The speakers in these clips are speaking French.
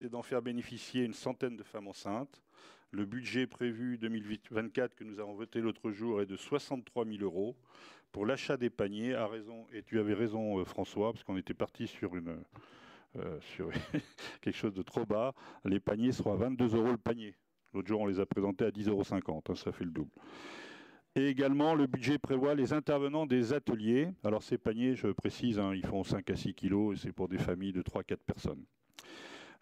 c'est d'en faire bénéficier une centaine de femmes enceintes. Le budget prévu 2024 que nous avons voté l'autre jour est de 63 000 euros pour l'achat des paniers. À raison, et tu avais raison François, parce qu'on était parti sur quelque chose de trop bas. Les paniers seront à 22 euros le panier. L'autre jour, on les a présentés à 10,50 euros, hein, ça fait le double. Et également, le budget prévoit les intervenants des ateliers. Alors ces paniers, je précise, hein, ils font 5 à 6 kilos et c'est pour des familles de 3-4 personnes.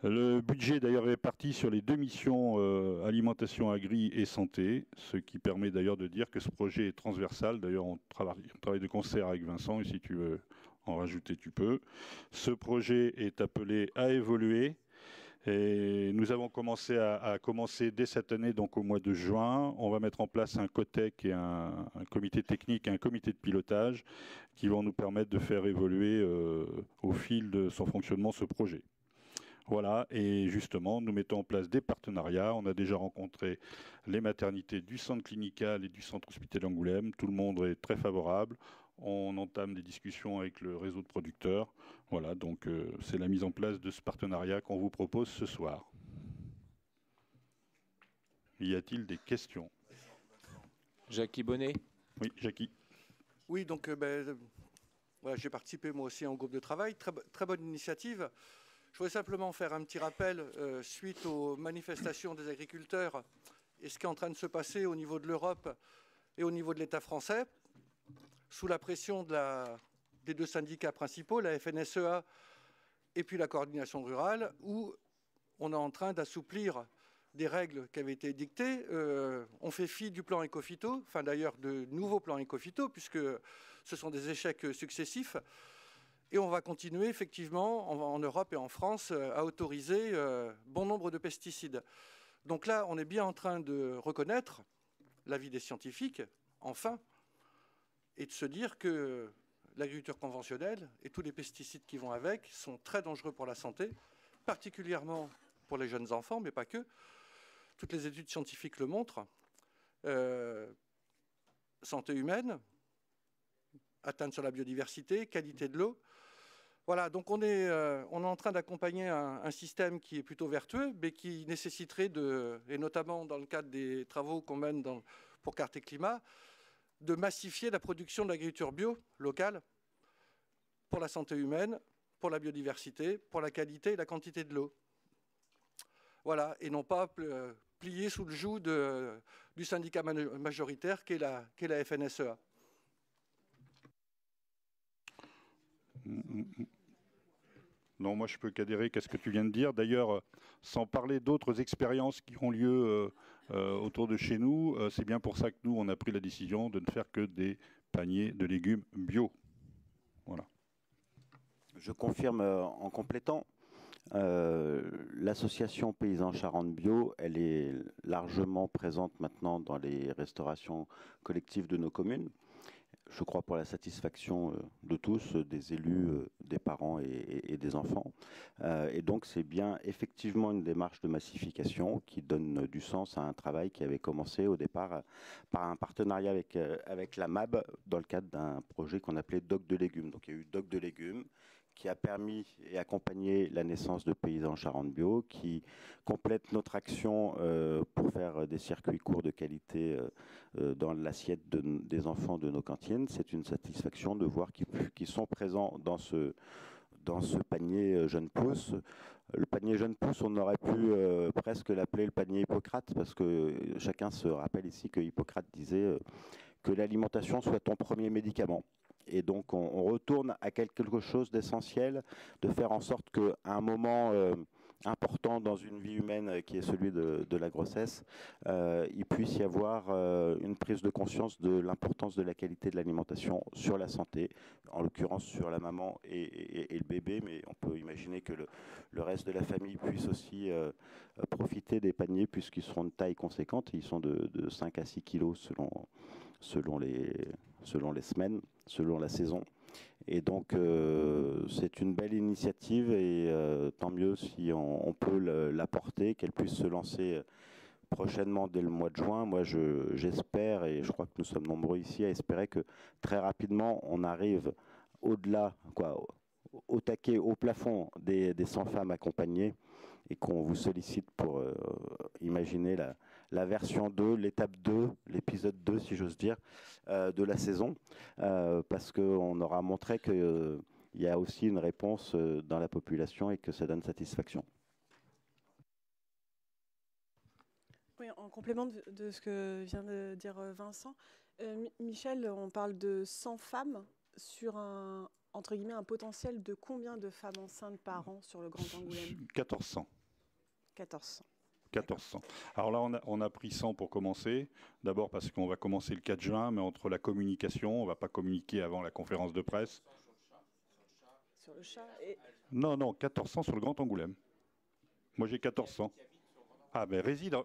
Le budget d'ailleurs est réparti sur les deux missions alimentation, agri et santé, ce qui permet d'ailleurs de dire que ce projet est transversal. D'ailleurs, on travaille de concert avec Vincent et si tu veux en rajouter, tu peux. Ce projet est appelé à évoluer. Et nous avons commencé à commencer dès cette année, donc au mois de juin. On va mettre en place un COTEC et un comité technique et un comité de pilotage qui vont nous permettre de faire évoluer au fil de son fonctionnement ce projet. Voilà, et justement, nous mettons en place des partenariats. On a déjà rencontré les maternités du centre clinical et du centre hospitalier Angoulême. Tout le monde est très favorable. On entame des discussions avec le réseau de producteurs. Voilà, donc c'est la mise en place de ce partenariat qu'on vous propose ce soir. Y a-t-il des questions? Jackie Bonnet. Oui, Jackie. Oui, donc voilà, j'ai participé moi aussi en groupe de travail. Très bonne initiative. Je voudrais simplement faire un petit rappel suite aux manifestations des agriculteurs et ce qui est en train de se passer au niveau de l'Europe et au niveau de l'État français, sous la pression des deux syndicats principaux, la FNSEA et puis la coordination rurale, où on est en train d'assouplir des règles qui avaient été dictées. On fait fi du plan Ecophyto, enfin d'ailleurs de nouveaux plans Ecophyto, puisque ce sont des échecs successifs. Et on va continuer effectivement en Europe et en France à autoriser bon nombre de pesticides. Donc là, on est bien en train de reconnaître l'avis des scientifiques, enfin, et de se dire que l'agriculture conventionnelle et tous les pesticides qui vont avec sont très dangereux pour la santé, particulièrement pour les jeunes enfants, mais pas que. Toutes les études scientifiques le montrent. Santé humaine, atteinte sur la biodiversité, qualité de l'eau. Voilà, donc on est en train d'accompagner un système qui est plutôt vertueux, mais qui nécessiterait, et notamment dans le cadre des travaux qu'on mène pour Carte et Climat, de massifier la production de l'agriculture bio locale pour la santé humaine, pour la biodiversité, pour la qualité et la quantité de l'eau. Voilà, et non pas plier sous le joug du syndicat majoritaire qu'est la FNSEA. Non, moi je peux qu'adhérer à ce que tu viens de dire. D'ailleurs, sans parler d'autres expériences qui ont lieu autour de chez nous, c'est bien pour ça que nous, on a pris la décision de ne faire que des paniers de légumes bio. Voilà. Je confirme en complétant. L'association Paysans Charente Bio, elle est largement présente maintenant dans les restaurations collectives de nos communes. Je crois pour la satisfaction de tous, des élus, des parents et des enfants. Et donc c'est bien effectivement une démarche de massification qui donne du sens à un travail qui avait commencé au départ par un partenariat avec la MAB dans le cadre d'un projet qu'on appelait Doc de légumes. Donc il y a eu Doc de légumes qui a permis et accompagné la naissance de Paysans Charente Bio, qui complète notre action pour faire des circuits courts de qualité dans l'assiette des enfants de nos cantines. C'est une satisfaction de voir qu'ils sont présents dans ce panier jeune pousse. Le panier jeune pousse, on aurait pu presque l'appeler le panier Hippocrate, parce que chacun se rappelle ici que Hippocrate disait que l'alimentation soit ton premier médicament. Et donc on retourne à quelque chose d'essentiel, de faire en sorte qu'à un moment important dans une vie humaine qui est celui de la grossesse, il puisse y avoir une prise de conscience de l'importance de la qualité de l'alimentation sur la santé, en l'occurrence sur la maman et le bébé, mais on peut imaginer que le reste de la famille puisse aussi profiter des paniers puisqu'ils seront de taille conséquente, ils sont de 5 à 6 kilos selon les semaines, selon la saison. Et donc c'est une belle initiative et tant mieux si on peut l'apporter, qu'elle puisse se lancer prochainement dès le mois de juin. Moi j'espère, et je crois que nous sommes nombreux ici à espérer que très rapidement on arrive au-delà, au taquet, au plafond des 100 femmes accompagnées et qu'on vous sollicite pour imaginer la version 2, l'étape 2, l'épisode 2, si j'ose dire, de la saison, parce qu'on aura montré qu'il y a aussi une réponse dans la population et que ça donne satisfaction. Oui, en complément de ce que vient de dire Vincent, Michel, on parle de 100 femmes sur entre guillemets, un potentiel de combien de femmes enceintes par an sur le Grand Angoulême? 1400. 1400. 1400. Alors là, on a pris 100 pour commencer. D'abord parce qu'on va commencer le 4 juin, mais entre la communication, on ne va pas communiquer avant la conférence de presse. Sur le chat et... Non, 1400 sur le Grand Angoulême. Moi, j'ai 1400. Ah, ben résident.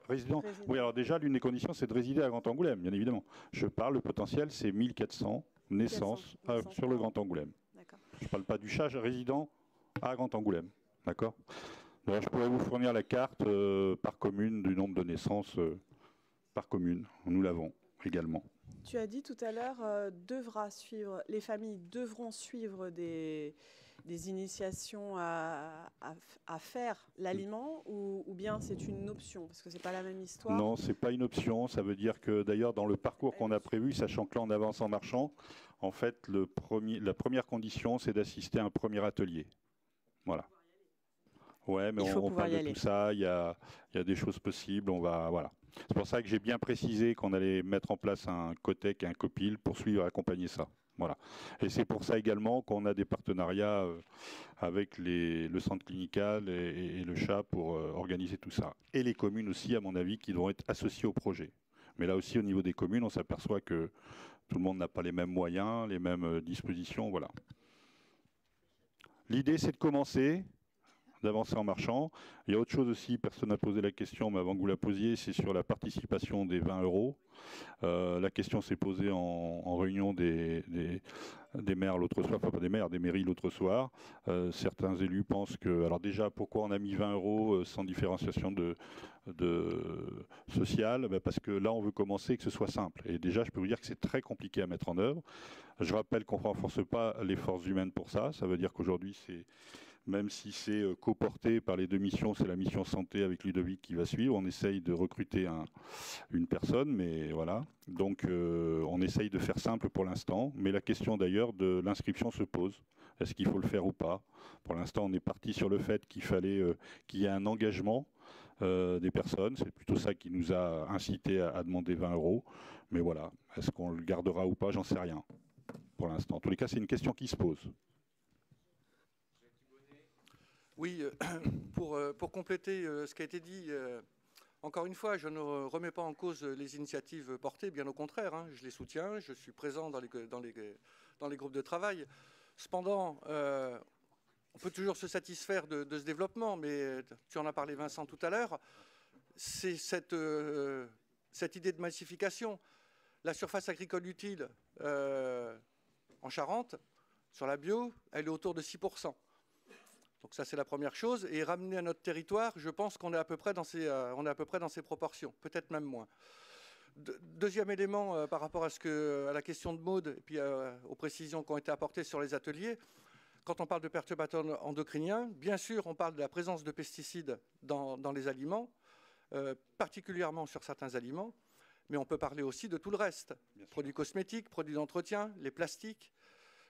Oui, alors déjà, l'une des conditions, c'est de résider à Grand Angoulême, bien évidemment. Je parle, le potentiel, c'est 1400 naissances sur le Grand Angoulême. Je ne parle pas du chat, résident à Grand Angoulême. D'accord. D'ailleurs, je pourrais vous fournir la carte par commune du nombre de naissances par commune. Nous l'avons également. Tu as dit tout à l'heure, les familles devront suivre des initiations à faire l'aliment ou bien c'est une option? Parce que ce n'est pas la même histoire. Non, ce n'est pas une option. Ça veut dire que d'ailleurs, dans le parcours qu'on a prévu, sachant que là, on avance en marchant, en fait, la première condition, c'est d'assister à un premier atelier. Voilà. Ouais, mais on parle de tout ça, il y a des choses possibles, voilà. C'est pour ça que j'ai bien précisé qu'on allait mettre en place un COTEC et un COPIL pour suivre et accompagner ça. Voilà. Et c'est pour ça également qu'on a des partenariats avec le centre clinical et le chat pour organiser tout ça. Et les communes aussi, à mon avis, qui devront être associées au projet. Mais là aussi, au niveau des communes, on s'aperçoit que tout le monde n'a pas les mêmes moyens, les mêmes dispositions, voilà. L'idée, c'est de commencer, d'avancer en marchant. Il y a autre chose aussi, personne n'a posé la question, mais avant que vous la posiez, c'est sur la participation des 20 €. La question s'est posée en réunion des maires l'autre soir, enfin pas des maires, des mairies l'autre soir. Certains élus pensent que, alors déjà, pourquoi on a mis 20 € sans différenciation sociale? Parce que là, on veut commencer et que ce soit simple. Et déjà, je peux vous dire que c'est très compliqué à mettre en œuvre. Je rappelle qu'on ne renforce pas les forces humaines pour ça. Ça veut dire qu'aujourd'hui, même si c'est coporté par les deux missions, c'est la mission santé avec Ludovic qui va suivre. On essaye de recruter une personne, mais voilà. Donc on essaye de faire simple pour l'instant. Mais la question d'ailleurs de l'inscription se pose. Est-ce qu'il faut le faire ou pas? Pour l'instant, on est parti sur le fait qu'il fallait qu'il y ait un engagement des personnes. C'est plutôt ça qui nous a incité à demander 20 €. Mais voilà, est-ce qu'on le gardera ou pas? J'en sais rien pour l'instant. En tous les cas, c'est une question qui se pose. Oui, pour compléter ce qui a été dit, encore une fois, je ne remets pas en cause les initiatives portées, bien au contraire, hein, je les soutiens, je suis présent dans les groupes de travail. Cependant, on peut toujours se satisfaire de ce développement, mais tu en as parlé, Vincent, tout à l'heure, c'est cette idée de massification. La surface agricole utile en Charente, sur la bio, elle est autour de 6%. Donc ça, c'est la première chose. Et ramener à notre territoire, je pense qu'on est à peu près dans ces proportions, peut-être même moins. Deuxième élément par rapport à la question de Maud et puis aux précisions qui ont été apportées sur les ateliers, quand on parle de perturbateurs endocriniens, bien sûr, on parle de la présence de pesticides dans les aliments, particulièrement sur certains aliments, mais on peut parler aussi de tout le reste. Produits cosmétiques, produits d'entretien, les plastiques.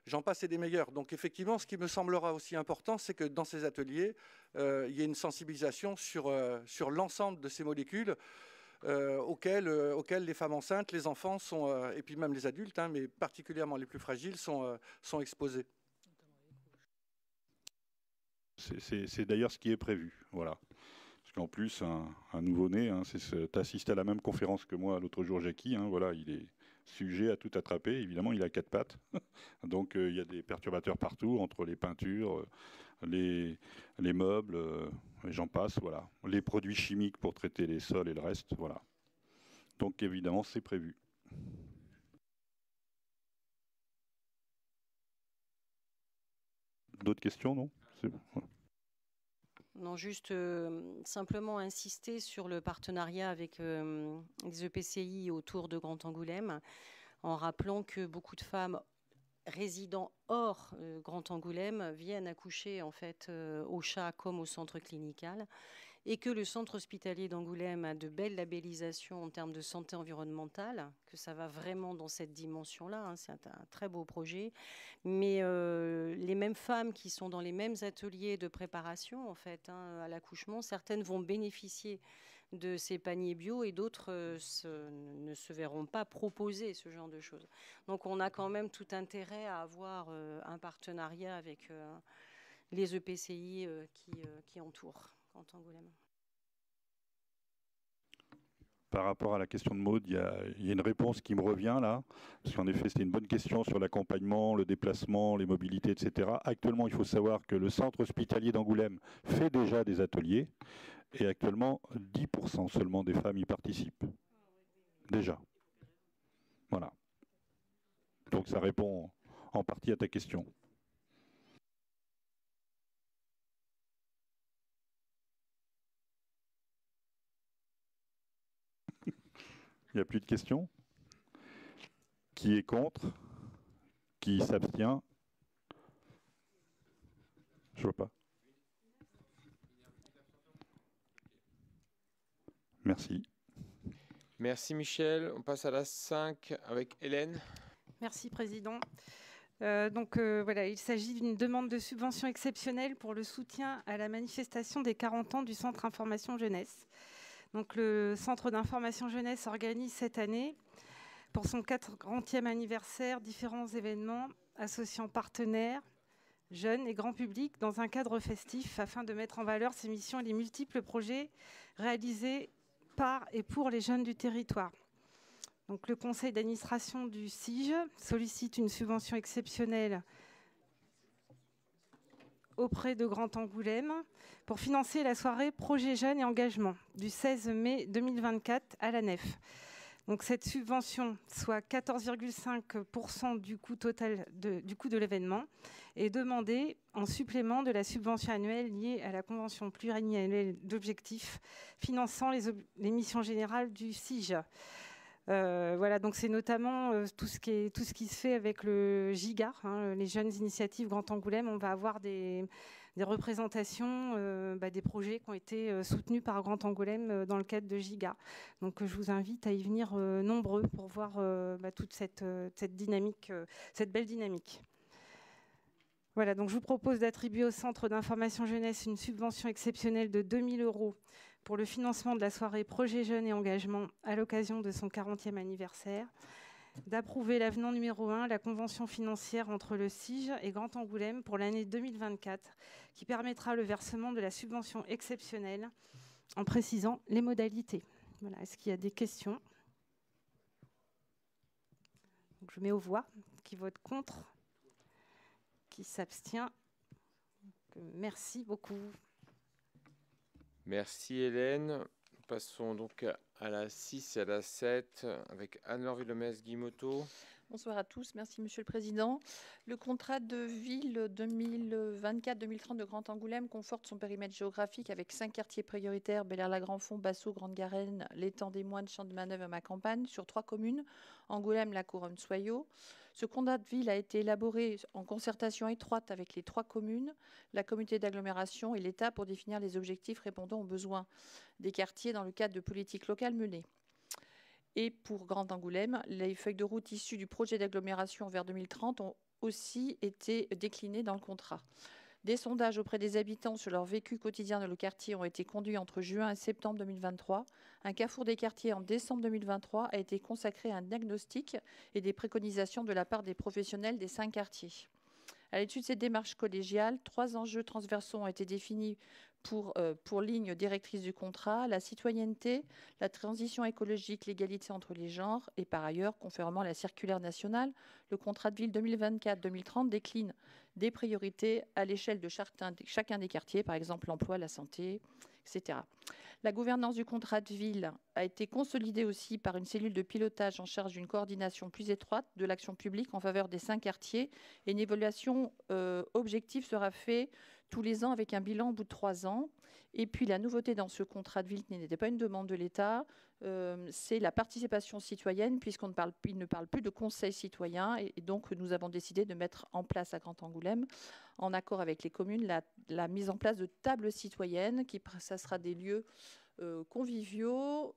J'en passe et des meilleurs. Donc effectivement, ce qui me semblera aussi important, c'est que dans ces ateliers, il y ait une sensibilisation sur l'ensemble de ces molécules auxquelles les femmes enceintes, les enfants sont, et puis même les adultes, hein, mais particulièrement les plus fragiles, sont exposés. C'est d'ailleurs ce qui est prévu. Voilà. Parce qu'en plus, un nouveau-né, hein, tu as assisté à la même conférence que moi l'autre jour, Jackie. Hein, voilà, il est sujet à tout attraper. Évidemment, il a 4 pattes. Donc, il y a des perturbateurs partout, entre les peintures, les meubles, et j'en passe. Voilà. Les produits chimiques pour traiter les sols et le reste. Voilà. Donc, évidemment, c'est prévu. D'autres questions, non? C'est bon. Voilà. Non, juste simplement insister sur le partenariat avec les EPCI autour de Grand Angoulême, en rappelant que beaucoup de femmes résidents hors Grand Angoulême viennent accoucher en fait au CHA comme au centre clinical, et que le centre hospitalier d'Angoulême a de belles labellisations en termes de santé environnementale, que ça va vraiment dans cette dimension-là, hein, c'est un très beau projet. Mais les mêmes femmes qui sont dans les mêmes ateliers de préparation en fait, hein, à l'accouchement, certaines vont bénéficier de ces paniers bio et d'autres ne se verront pas proposer ce genre de choses. Donc on a quand même tout intérêt à avoir un partenariat avec les EPCI qui entourent Grand Angoulême. Par rapport à la question de Maud, il y a une réponse qui me revient là, parce qu'en effet c'était une bonne question sur l'accompagnement, le déplacement, les mobilités, etc. Actuellement, il faut savoir que le centre hospitalier d'Angoulême fait déjà des ateliers, et actuellement 10% seulement des femmes y participent. Déjà. Voilà. Donc ça répond en partie à ta question. Il n'y a plus de questions? Qui est contre? Qui s'abstient? Je vois pas. Merci. Merci Michel. On passe à la 5 avec Hélène. Merci Président. Voilà, il s'agit d'une demande de subvention exceptionnelle pour le soutien à la manifestation des 40 ans du Centre Information Jeunesse. Donc, le Centre d'Information Jeunesse organise cette année, pour son 40e anniversaire, différents événements associant partenaires, jeunes et grand public dans un cadre festif afin de mettre en valeur ses missions et les multiples projets réalisés par et pour les jeunes du territoire. Donc, le conseil d'administration du CIGE sollicite une subvention exceptionnelle auprès de Grand Angoulême pour financer la soirée Projet Jeunes et Engagement du 16 mai 2024 à la Nef. Donc, cette subvention, soit 14,5% du coût total du coût de l'événement, est demandée en supplément de la subvention annuelle liée à la convention pluriannuelle d'objectifs finançant les missions générales du CIGE. Voilà, donc c'est notamment tout ce qui se fait avec le GIGA, hein, les Jeunes Initiatives Grand Angoulême. On va avoir des représentations, des projets qui ont été soutenus par Grand Angoulême dans le cadre de GIGA. Donc je vous invite à y venir nombreux pour voir toute cette dynamique, cette belle dynamique. Voilà, donc je vous propose d'attribuer au Centre d'information jeunesse une subvention exceptionnelle de 2 000 € pour le financement de la soirée Projet Jeunes et Engagement à l'occasion de son 40e anniversaire, d'approuver l'avenant numéro 1, la convention financière entre le CIGE et Grand Angoulême pour l'année 2024, qui permettra le versement de la subvention exceptionnelle en précisant les modalités. Voilà, est-ce qu'il y a des questions? Donc, je mets aux voix. Qui vote contre? Qui s'abstient? Merci beaucoup. Merci Hélène. Passons donc à la 6 et à la 7 avec Anne-Laure Villemès-Guimotto. Bonsoir à tous, merci Monsieur le Président. Le contrat de ville 2024-2030 de Grand Angoulême conforte son périmètre géographique avec 5 quartiers prioritaires, Bel-Air-la-Grand-Fond, Bassaux, Grande-Garenne, l'Étang des Moines, Champ de Manœuvre et ma campagne, sur 3 communes, Angoulême, La Couronne, Soyaux. Ce contrat de ville a été élaboré en concertation étroite avec les 3 communes, la communauté d'agglomération et l'État pour définir les objectifs répondant aux besoins des quartiers dans le cadre de politiques locales menées. Et pour Grand Angoulême, les feuilles de route issues du projet d'agglomération vers 2030 ont aussi été déclinées dans le contrat. Des sondages auprès des habitants sur leur vécu quotidien dans le quartier ont été conduits entre juin et septembre 2023. Un carrefour des quartiers en décembre 2023 a été consacré à un diagnostic et des préconisations de la part des professionnels des 5 quartiers. À l'étude de cette démarche collégiale, 3 enjeux transversaux ont été définis pour ligne directrice du contrat, la citoyenneté, la transition écologique, l'égalité entre les genres et par ailleurs, conformément à la circulaire nationale, le contrat de ville 2024-2030 décline des priorités à l'échelle de chacun des quartiers, par exemple l'emploi, la santé, etc. La gouvernance du contrat de ville a été consolidée aussi par une cellule de pilotage en charge d'une coordination plus étroite de l'action publique en faveur des 5 quartiers et une évaluation objective sera faite tous les ans avec un bilan au bout de 3 ans. Et puis la nouveauté dans ce contrat de ville, qui n'était pas une demande de l'État, c'est la participation citoyenne, puisqu'il ne parle plus de conseil citoyen. Et donc nous avons décidé de mettre en place à Grand Angoulême, en accord avec les communes, la mise en place de tables citoyennes, ça sera des lieux conviviaux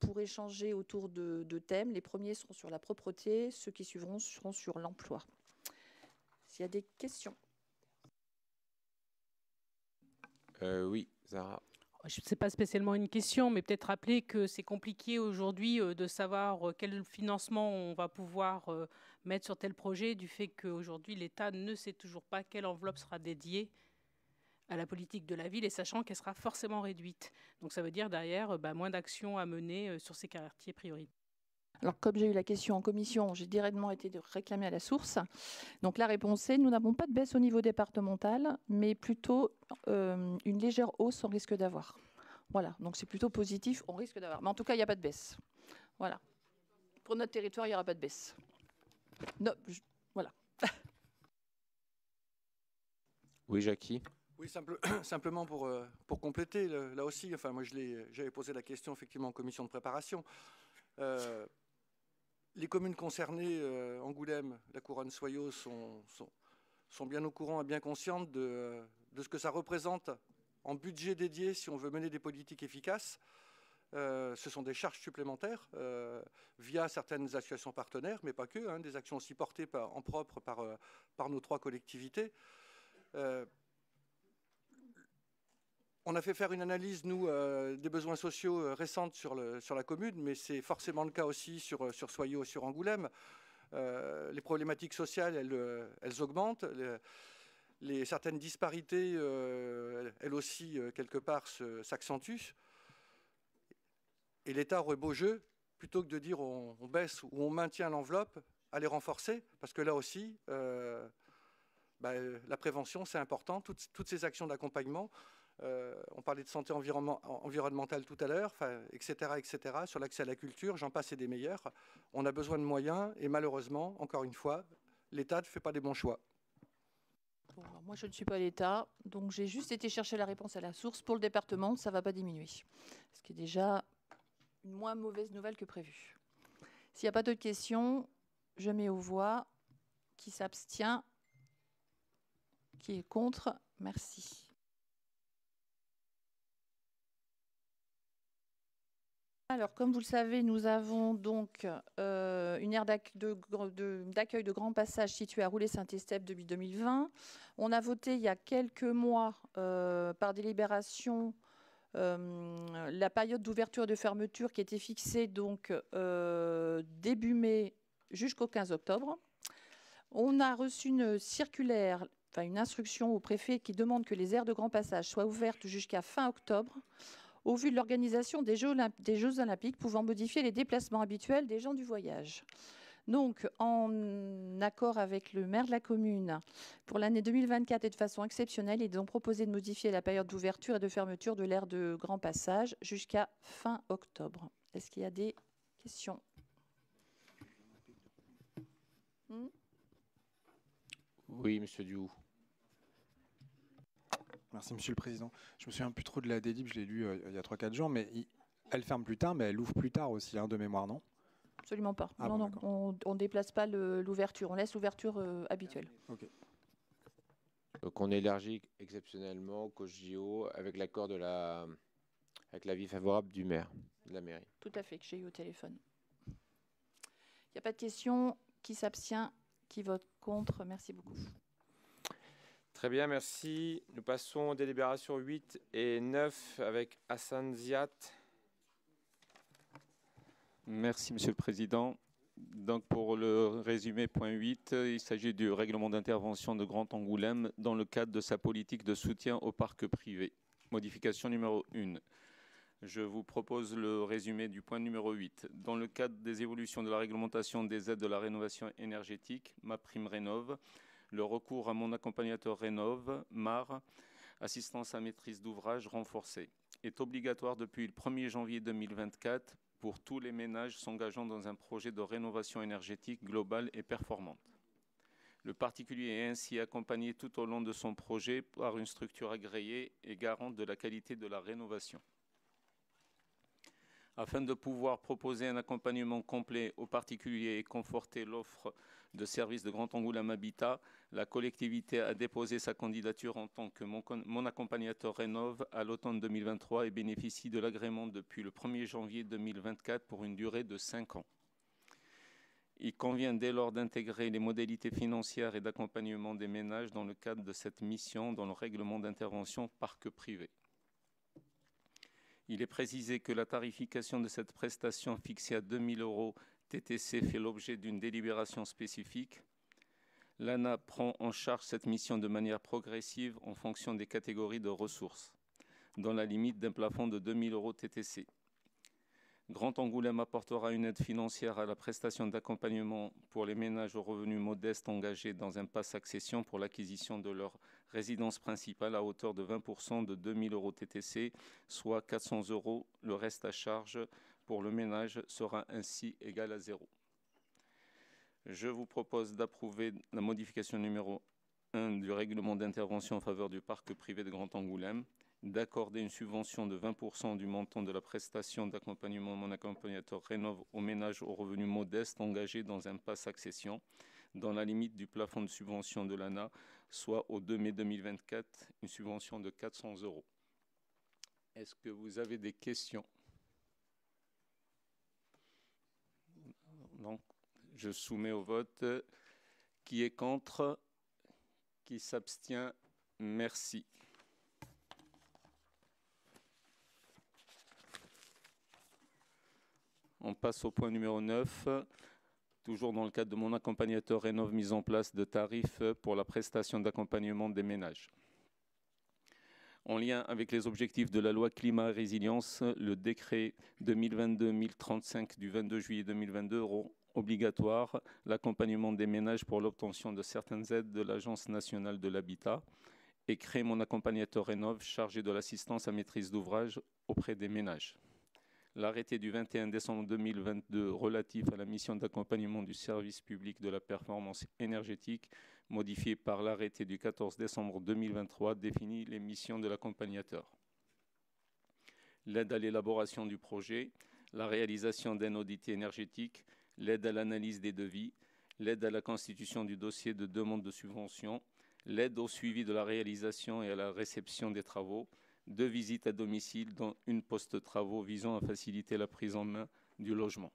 pour échanger autour de thèmes. Les premiers seront sur la propreté, ceux qui suivront seront sur l'emploi. S'il y a des questions. Oui, Zara. Ce n'est pas spécialement une question, mais peut-être rappeler que c'est compliqué aujourd'hui de savoir quel financement on va pouvoir mettre sur tel projet, du fait qu'aujourd'hui l'État ne sait toujours pas quelle enveloppe sera dédiée à la politique de la ville, et sachant qu'elle sera forcément réduite. Donc ça veut dire derrière moins d'actions à mener sur ces quartiers prioritaires. Alors, comme j'ai eu la question en commission, j'ai directement été réclamée à la source. Donc, la réponse est, nous n'avons pas de baisse au niveau départemental, mais plutôt une légère hausse on risque d'avoir. Voilà, donc c'est plutôt positif, on risque d'avoir. Mais en tout cas, il n'y a pas de baisse. Voilà. Pour notre territoire, il n'y aura pas de baisse. Non, voilà. Oui, Jackie. Oui, simplement pour compléter, là aussi, enfin, moi j'avais posé la question effectivement en commission de préparation. Les communes concernées, Angoulême, la Couronne, Soyaux, sont bien au courant et bien conscientes de ce que ça représente en budget dédié si on veut mener des politiques efficaces. Ce sont des charges supplémentaires via certaines associations partenaires, mais pas que, des actions aussi portées en propre par nos 3 collectivités. On a fait faire une analyse, nous, des besoins sociaux récentes sur la commune, mais c'est forcément le cas aussi sur Soyaux et sur Angoulême. Les problématiques sociales, elles augmentent. Certaines disparités, elles aussi, quelque part, s'accentuent. Et l'État aurait beau jeu, plutôt que de dire on baisse ou on maintient l'enveloppe, à les renforcer, parce que là aussi, la prévention, c'est important. Toutes ces actions d'accompagnement, on parlait de santé environnementale tout à l'heure, etc., sur l'accès à la culture, j'en passe et des meilleurs. On a besoin de moyens et malheureusement, encore une fois, l'État ne fait pas des bons choix. Bon, moi, je ne suis pas l'État, donc j'ai juste été chercher la réponse à la source. Pour le département, ça ne va pas diminuer, ce qui est déjà une moins mauvaise nouvelle que prévu. S'il n'y a pas d'autres questions, je mets aux voix. Qui s'abstient? Qui est contre? Merci. Alors, comme vous le savez, nous avons donc une aire d'accueil de grand passage située à Roulet-Saint-Estèphe depuis 2020. On a voté il y a quelques mois, par délibération, la période d'ouverture et de fermeture qui était fixée donc début mai jusqu'au 15 octobre. On a reçu une circulaire, une instruction au préfet qui demande que les aires de grand passage soient ouvertes jusqu'à fin octobre, au vu de l'organisation des Jeux olympiques pouvant modifier les déplacements habituels des gens du voyage. Donc, en accord avec le maire de la commune, pour l'année 2024 et de façon exceptionnelle, ils ont proposé de modifier la période d'ouverture et de fermeture de l'aire de grand passage jusqu'à fin octobre. Est-ce qu'il y a des questions? Oui, Monsieur Duhoux. Merci, Monsieur le Président. Je me souviens plus trop de la délib, je l'ai lu il y a 3-4 jours, mais elle ferme plus tard, mais elle ouvre plus tard aussi, de mémoire, non? Absolument pas. Ah non, bon, non, on ne déplace pas l'ouverture, on laisse l'ouverture habituelle. Okay. Donc on élargit exceptionnellement COJO avec l'accord avec l'avis favorable du maire, de la mairie. Tout à fait, que j'ai eu au téléphone. Il n'y a pas de questions. Qui s'abstient? Qui vote contre? Merci beaucoup. Très bien, merci. Nous passons aux délibérations 8 et 9 avec Hassan Ziat. Merci, Monsieur le Président. Donc, pour le résumé, point 8, il s'agit du règlement d'intervention de Grand Angoulême dans le cadre de sa politique de soutien au parc privé. Modification numéro 1. Je vous propose le résumé du point numéro 8. Dans le cadre des évolutions de la réglementation des aides de la rénovation énergétique, MaPrimeRénov', le recours à mon accompagnateur Rénov', MAR, assistance à maîtrise d'ouvrage renforcée, est obligatoire depuis le 1er janvier 2024 pour tous les ménages s'engageant dans un projet de rénovation énergétique globale et performante. Le particulier est ainsi accompagné tout au long de son projet par une structure agréée et garante de la qualité de la rénovation. Afin de pouvoir proposer un accompagnement complet aux particuliers et conforter l'offre de services de Grand Angoulême Habitat, la collectivité a déposé sa candidature en tant que mon accompagnateur Rénov' à l'automne 2023 et bénéficie de l'agrément depuis le 1er janvier 2024 pour une durée de 5 ans. Il convient dès lors d'intégrer les modalités financières et d'accompagnement des ménages dans le cadre de cette mission dans le règlement d'intervention parc privé. Il est précisé que la tarification de cette prestation fixée à 2 000 € TTC fait l'objet d'une délibération spécifique. L'ANA prend en charge cette mission de manière progressive en fonction des catégories de ressources, dans la limite d'un plafond de 2 000 € TTC. Grand Angoulême apportera une aide financière à la prestation d'accompagnement pour les ménages aux revenus modestes engagés dans un pass accession pour l'acquisition de leur résidence principale à hauteur de 20% de 2 000 € TTC, soit 400 €. Le reste à charge pour le ménage sera ainsi égal à 0. Je vous propose d'approuver la modification numéro 1 du règlement d'intervention en faveur du parc privé de Grand Angoulême, d'accorder une subvention de 20% du montant de la prestation d'accompagnement mon accompagnateur Rénov' aux ménages aux revenus modestes engagés dans un pass accession, dans la limite du plafond de subvention de l'ANA, soit au 2 mai 2024, une subvention de 400 €. Est-ce que vous avez des questions? Donc, je soumets au vote. Qui est contre? Qui s'abstient? Merci. On passe au point numéro 9. Toujours dans le cadre de mon accompagnateur Rénov', mise en place de tarifs pour la prestation d'accompagnement des ménages. En lien avec les objectifs de la loi Climat et Résilience, le décret 2022-1035 du 22 juillet 2022 rend obligatoire l'accompagnement des ménages pour l'obtention de certaines aides de l'Agence nationale de l'habitat et crée mon accompagnateur Rénov' chargé de l'assistance à maîtrise d'ouvrage auprès des ménages. L'arrêté du 21 décembre 2022 relatif à la mission d'accompagnement du service public de la performance énergétique, modifié par l'arrêté du 14 décembre 2023, définit les missions de l'accompagnateur. L'aide à l'élaboration du projet, la réalisation d'un audit énergétique, l'aide à l'analyse des devis, l'aide à la constitution du dossier de demande de subvention, l'aide au suivi de la réalisation et à la réception des travaux, 2 visites à domicile, dont une post-travaux visant à faciliter la prise en main du logement.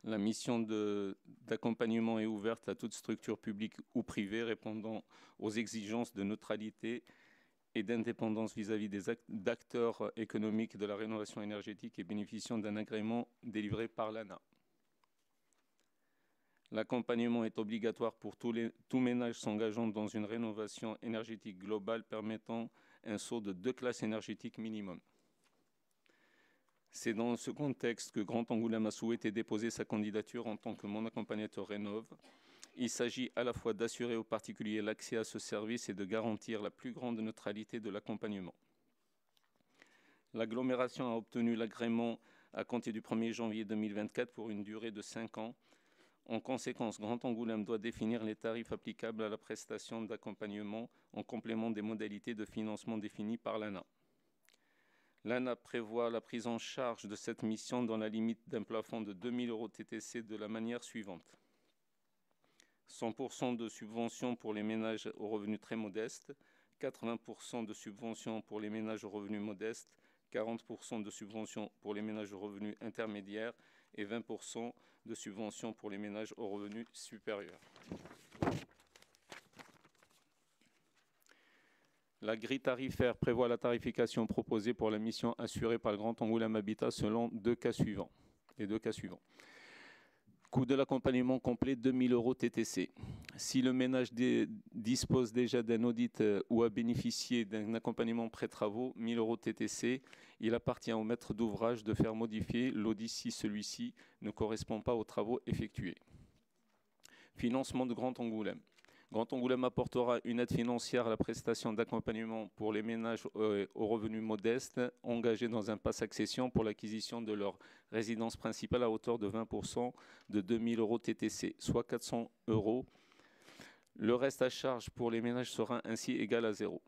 La mission d'accompagnement est ouverte à toute structure publique ou privée répondant aux exigences de neutralité et d'indépendance vis-à-vis d'acteurs économiques de la rénovation énergétique et bénéficiant d'un agrément délivré par l'ANA. L'accompagnement est obligatoire pour tout ménage s'engageant dans une rénovation énergétique globale permettant un saut de 2 classes énergétiques minimum. C'est dans ce contexte que Grand Angoulême a souhaité déposer sa candidature en tant que mon accompagnateur Rénov'. Il s'agit à la fois d'assurer aux particuliers l'accès à ce service et de garantir la plus grande neutralité de l'accompagnement. L'agglomération a obtenu l'agrément à compter du 1er janvier 2024 pour une durée de 5 ans. En conséquence, Grand Angoulême doit définir les tarifs applicables à la prestation d'accompagnement en complément des modalités de financement définies par l'ANA. L'ANA prévoit la prise en charge de cette mission dans la limite d'un plafond de 2 000 € TTC de la manière suivante. 100% de subvention pour les ménages aux revenus très modestes, 80% de subvention pour les ménages aux revenus modestes, 40% de subvention pour les ménages aux revenus intermédiaires et 20% de subvention pour les ménages aux revenus supérieurs. La grille tarifaire prévoit la tarification proposée pour la mission assurée par le Grand Angoulême Habitat selon les deux cas suivants. Coût de l'accompagnement complet, 2 000 € TTC. Si le ménage dispose déjà d'un audit ou a bénéficié d'un accompagnement pré-travaux, 1 000 € TTC, il appartient au maître d'ouvrage de faire modifier l'audit si celui-ci ne correspond pas aux travaux effectués. Financement de Grand Angoulême. Grand Angoulême apportera une aide financière à la prestation d'accompagnement pour les ménages aux revenus modestes engagés dans un pass accession pour l'acquisition de leur résidence principale à hauteur de 20% de 2 000 € TTC, soit 400 €. Le reste à charge pour les ménages sera ainsi égal à 0.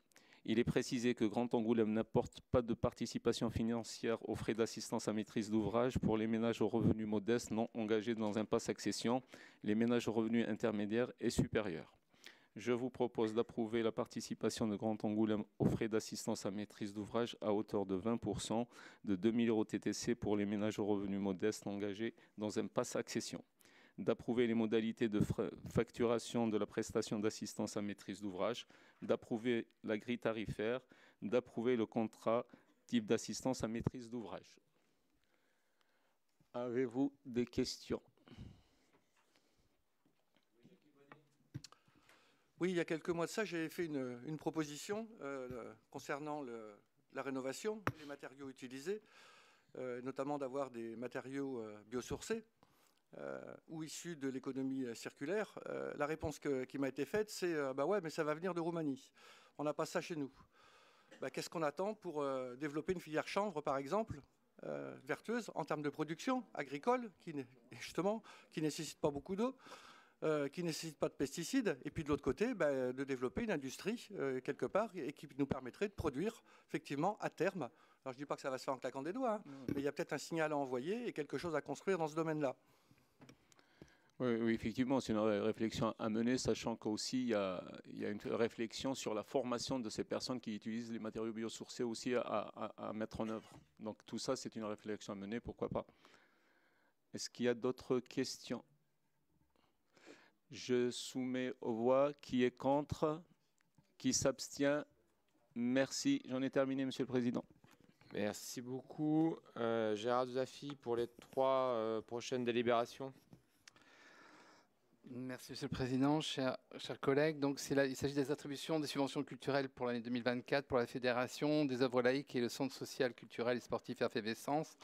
Il est précisé que Grand Angoulême n'apporte pas de participation financière aux frais d'assistance à maîtrise d'ouvrage pour les ménages aux revenus modestes non engagés dans un pass accession, les ménages aux revenus intermédiaires et supérieurs. Je vous propose d'approuver la participation de Grand Angoulême aux frais d'assistance à maîtrise d'ouvrage à hauteur de 20% de 2 000 € TTC pour les ménages aux revenus modestes engagés dans un pass accession. D'approuver les modalités de facturation de la prestation d'assistance à maîtrise d'ouvrage, d'approuver la grille tarifaire, d'approuver le contrat type d'assistance à maîtrise d'ouvrage. Avez-vous des questions? Oui, il y a quelques mois de ça, j'ai fait une proposition concernant la rénovation, les matériaux utilisés, notamment d'avoir des matériaux biosourcés ou issus de l'économie circulaire. La réponse qui m'a été faite, c'est bah ouais, mais ça va venir de Roumanie. On n'a pas ça chez nous. Bah, qu'est-ce qu'on attend pour développer une filière chanvre, par exemple, vertueuse en termes de production agricole, qui ne nécessite pas beaucoup d'eau, qui ne nécessite pas de pesticides, et puis de l'autre côté, bah, de développer une industrie quelque part et qui nous permettrait de produire effectivement à terme. Alors je ne dis pas que ça va se faire en claquant des doigts, hein, mais il y a peut-être un signal à envoyer et quelque chose à construire dans ce domaine-là. Oui, effectivement, c'est une réflexion à mener, sachant qu'aussi il y a une réflexion sur la formation de ces personnes qui utilisent les matériaux biosourcés aussi à mettre en œuvre. Donc tout ça, c'est une réflexion à mener, pourquoi pas. Est-ce qu'il y a d'autres questions? Je soumets aux voix. Qui est contre? Qui s'abstient? Merci. J'en ai terminé, Monsieur le Président. Merci beaucoup. Gérard Zafi pour les 3 prochaines délibérations. Merci Monsieur le Président, chers collègues. Donc, il s'agit des attributions des subventions culturelles pour l'année 2024 pour la Fédération des œuvres laïques et le Centre social, culturel et sportif Effervescence.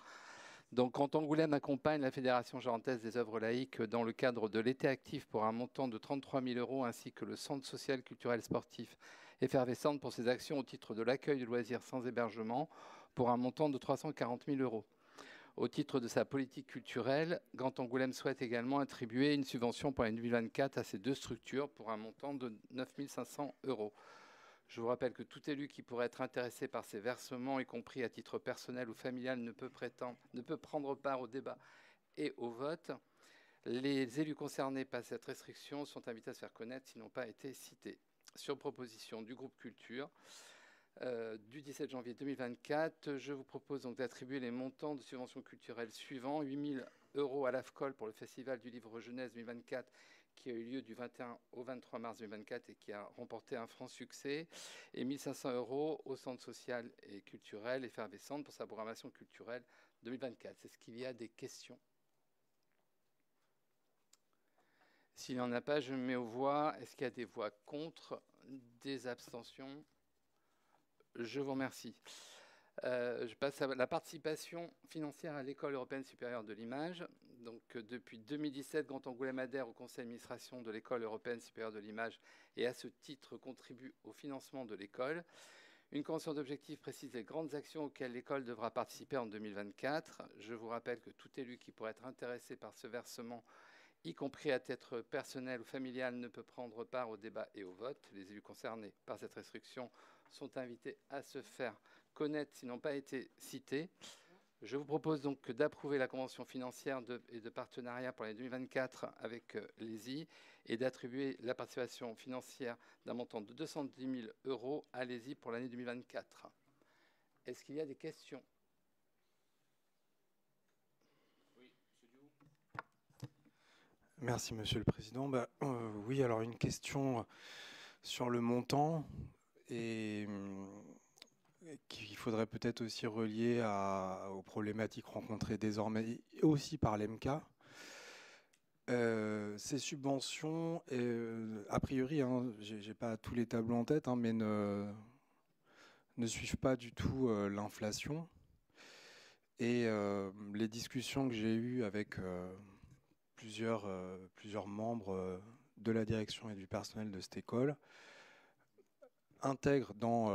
Donc, Grand Angoulême accompagne la Fédération jarentaise des œuvres laïques dans le cadre de l'été actif pour un montant de 33 000 € ainsi que le Centre social, culturel et sportif Effervescence pour ses actions au titre de l'accueil de loisirs sans hébergement pour un montant de 340 000 €. Au titre de sa politique culturelle, Grand Angoulême souhaite également attribuer une subvention pour l'année 2024 à ces 2 structures pour un montant de 9 500 €. Je vous rappelle que tout élu qui pourrait être intéressé par ces versements, y compris à titre personnel ou familial, ne peut prendre part au débat et au vote. Les élus concernés par cette restriction sont invités à se faire connaître s'ils n'ont pas été cités. Sur proposition du groupe Culture, du 17 janvier 2024, je vous propose donc d'attribuer les montants de subventions culturelles suivants: 8 000 € à l'AFCOL pour le Festival du Livre Jeunesse 2024 qui a eu lieu du 21 au 23 mars 2024 et qui a remporté un franc succès, et 1 500 € au Centre social et culturel Effervescence pour sa programmation culturelle 2024. Est-ce qu'il y a des questions? S'il n'y en a pas, je mets aux voix. Est-ce qu'il y a des voix contre? Des abstentions? Je vous remercie. Je passe à la participation financière à l'École européenne supérieure de l'image. Donc, depuis 2017, Grand Angoulême adhère au conseil d'administration de l'École européenne supérieure de l'image et à ce titre contribue au financement de l'école. Une convention d'objectifs précise les grandes actions auxquelles l'école devra participer en 2024. Je vous rappelle que tout élu qui pourrait être intéressé par ce versement, y compris à titre personnel ou familial, ne peut prendre part au débat et au vote. Les élus concernés par cette restriction sont invités à se faire connaître s'ils n'ont pas été cités. Je vous propose donc d'approuver la convention financière et de partenariat pour l'année 2024 avec l'ESI et d'attribuer la participation financière d'un montant de 210 000 € à l'ESI pour l'année 2024. Est-ce qu'il y a des questions? Merci Monsieur le Président. Oui, alors une question sur le montant et qu'il faudrait peut-être aussi relier aux problématiques rencontrées désormais aussi par l'EMCA. Ces subventions, a priori, j'ai pas tous les tableaux en tête, mais ne suivent pas du tout l'inflation. Et les discussions que j'ai eues avec plusieurs membres de la direction et du personnel de cette école intègre dans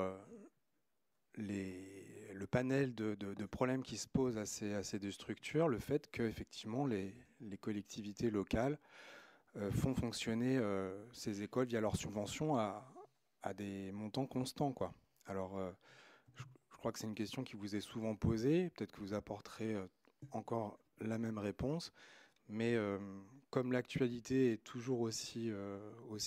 le panel de problèmes qui se posent à ces deux structures le fait qu'effectivement les collectivités locales font fonctionner ces écoles via leurs subventions à des montants constants, quoi. Alors, je crois que c'est une question qui vous est souvent posée. Peut-être que vous apporterez encore la même réponse. Mais comme l'actualité est toujours aussi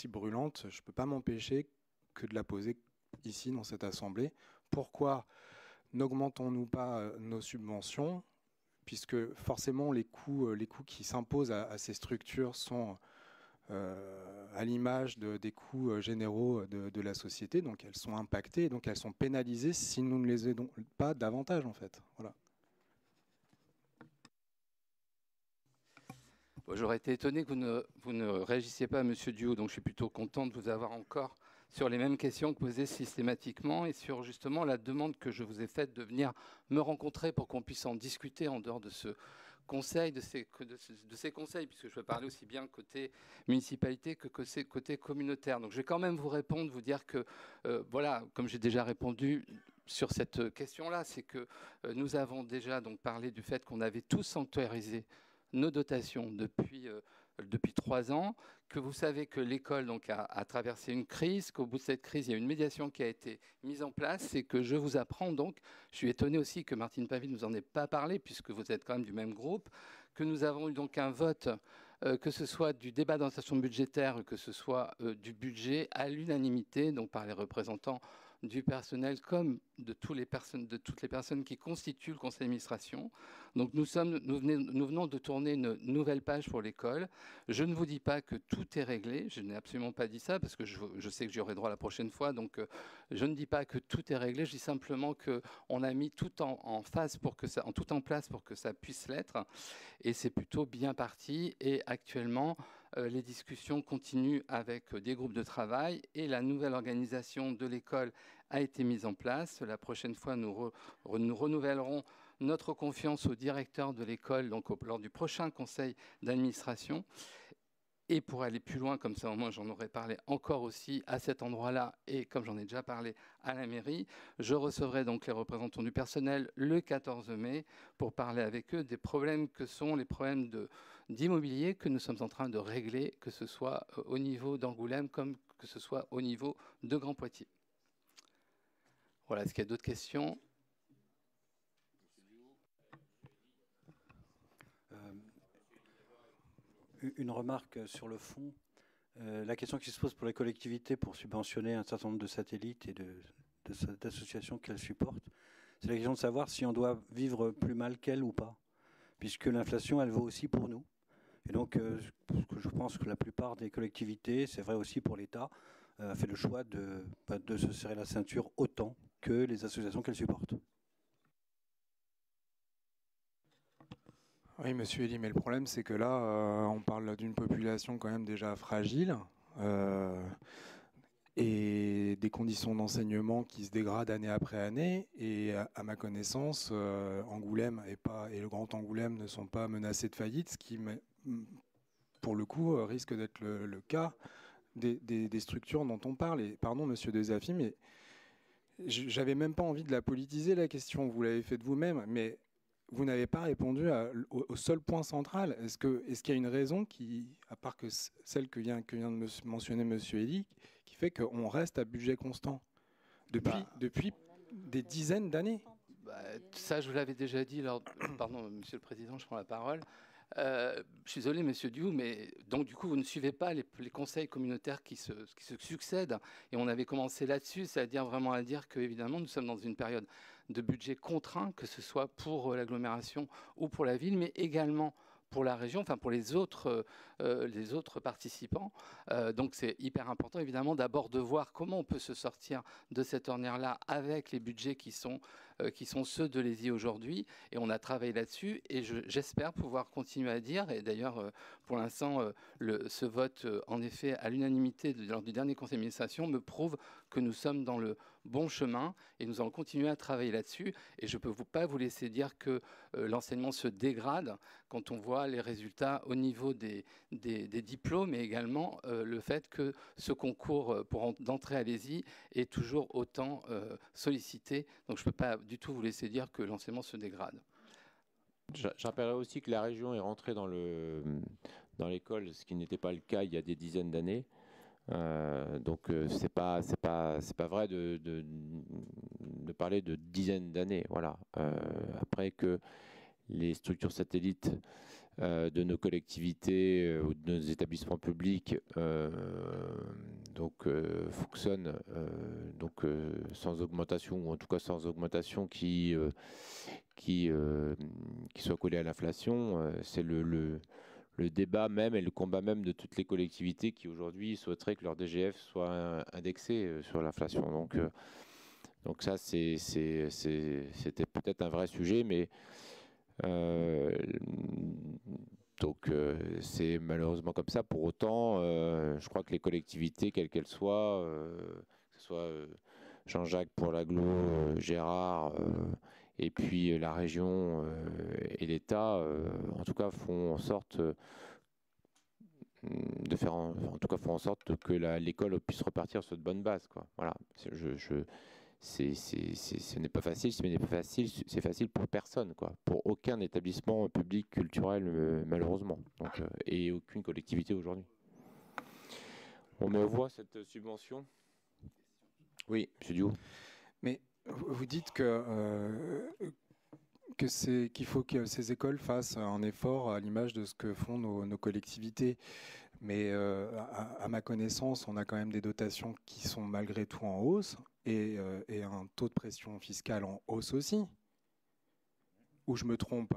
brûlante, je ne peux pas m'empêcher que de la poser ici, dans cette assemblée. Pourquoi n'augmentons-nous pas nos subventions? Puisque forcément, les coûts qui s'imposent à ces structures sont à l'image des coûts généraux de la société. Donc elles sont impactées, donc elles sont pénalisées si nous ne les aidons pas davantage, en fait. Voilà. J'aurais été étonné que vous ne réagissiez pas, Monsieur Duhaut, donc je suis plutôt content de vous avoir encore sur les mêmes questions posées systématiquement et sur justement la demande que je vous ai faite de venir me rencontrer pour qu'on puisse en discuter en dehors de ce conseil, de ces conseils, puisque je veux parler aussi bien côté municipalité que côté communautaire. Donc je vais quand même vous répondre, vous dire que, voilà, comme j'ai déjà répondu sur cette question-là, c'est que nous avons déjà donc parlé du fait qu'on avait tous sanctuarisé nos dotations depuis 3 ans, que vous savez que l'école donc a traversé une crise, qu'au bout de cette crise, il y a une médiation qui a été mise en place et que je vous apprends donc, je suis étonné aussi que Martine Pavie ne nous en ait pas parlé, puisque vous êtes quand même du même groupe, que nous avons eu donc un vote, que ce soit du débat d'orientation budgétaire, que ce soit du budget, à l'unanimité, donc par les représentants du personnel comme de toutes les personnes qui constituent le conseil d'administration. Donc nous venons de tourner une nouvelle page pour l'école. Je ne vous dis pas que tout est réglé, je n'ai absolument pas dit ça parce que je sais que j'y aurai droit la prochaine fois, donc je ne dis pas que tout est réglé, je dis simplement qu'on a mis tout en place pour que ça puisse l'être, et c'est plutôt bien parti, et actuellement les discussions continuent avec des groupes de travail et la nouvelle organisation de l'école a été mise en place. La prochaine fois, nous renouvellerons notre confiance au directeur de l'école donc lors du prochain conseil d'administration. Et pour aller plus loin, comme ça au moins j'en aurais parlé encore aussi à cet endroit-là, et comme j'en ai déjà parlé à la mairie, je recevrai donc les représentants du personnel le 14 mai pour parler avec eux des problèmes que sont les problèmes d'immobilier que nous sommes en train de régler, que ce soit au niveau d'Angoulême comme que ce soit au niveau de Grand Poitiers. Voilà, est-ce qu'il y a d'autres questions ? Une remarque sur le fond. La question qui se pose pour les collectivités pour subventionner un certain nombre de satellites et d'associations qu'elles supportent, c'est la question de savoir si on doit vivre plus mal qu'elles ou pas, puisque l'inflation, elle vaut aussi pour nous. Et donc, je pense que la plupart des collectivités, c'est vrai aussi pour l'État, a fait le choix de se serrer la ceinture autant que les associations qu'elles supportent. Oui, monsieur Elie, mais le problème, c'est que là, on parle d'une population quand même déjà fragile et des conditions d'enseignement qui se dégradent année après année. Et à ma connaissance, Angoulême et le Grand Angoulême ne sont pas menacés de faillite, ce qui, pour le coup, risque d'être le cas des structures dont on parle. Et pardon, monsieur Desafi, mais j'avais même pas envie de la politiser, la question. Vous l'avez fait de vous-même, mais vous n'avez pas répondu au seul point central. Est-ce qu'il y a une raison à part que celle que vient de mentionner M. Elie, qui fait qu'on reste à budget constant depuis des dizaines d'années? Ça, je vous l'avais déjà dit pardon, Monsieur le Président, je prends la parole. Je suis désolé, Monsieur Duhaut, mais donc du coup, vous ne suivez pas les conseils communautaires qui se succèdent. Et on avait commencé là-dessus, c'est-à-dire vraiment à dire que, évidemment, nous sommes dans une période de budget contraint, que ce soit pour l'agglomération ou pour la ville, mais également pour la région, enfin pour les autres participants. Donc c'est hyper important, évidemment, d'abord de voir comment on peut se sortir de cette ornière-là avec les budgets qui sont qui sont ceux de l'ESI aujourd'hui. Et on a travaillé là-dessus. Et j'espère pouvoir continuer à dire, et d'ailleurs, pour l'instant, ce vote, en effet, à l'unanimité lors du dernier conseil d'administration, me prouve que nous sommes dans le bon chemin et nous allons continuer à travailler là-dessus. Et je ne peux pas vous laisser dire que l'enseignement se dégrade quand on voit les résultats au niveau des diplômes, et également le fait que ce concours d'entrée à l'ESI est toujours autant sollicité. Donc je ne peux pas du tout vous laisser dire que l'enseignement se dégrade. Je rappellerai aussi que la région est rentrée dans l'école, ce qui n'était pas le cas il y a des dizaines d'années. Donc c'est pas vrai de parler de dizaines d'années. Voilà. Après que les structures satellites de nos collectivités ou de nos établissements publics fonctionnent sans augmentation, ou en tout cas sans augmentation qui soit collée à l'inflation. C'est le débat même et le combat même de toutes les collectivités qui aujourd'hui souhaiteraient que leur DGF soit indexé sur l'inflation. Donc ça, c'était peut-être un vrai sujet, mais c'est malheureusement comme ça. Pour autant, je crois que les collectivités, quelles qu'elles soient, que ce soit Jean-Jacques pour l'agglo, Gérard, et puis la région et l'État, en tout cas, font en sorte font en sorte que l'école puisse repartir sur de bonnes bases, quoi. Voilà. Ce n'est pas facile, c'est facile pour personne, quoi, pour aucun établissement public culturel, malheureusement, et aucune collectivité aujourd'hui. On me voit cette subvention. Oui, M. Diouf. Mais vous dites qu'il faut que ces écoles fassent un effort à l'image de ce que font nos collectivités. Mais à ma connaissance, on a quand même des dotations qui sont malgré tout en hausse et un taux de pression fiscale en hausse aussi. Ou je me trompe?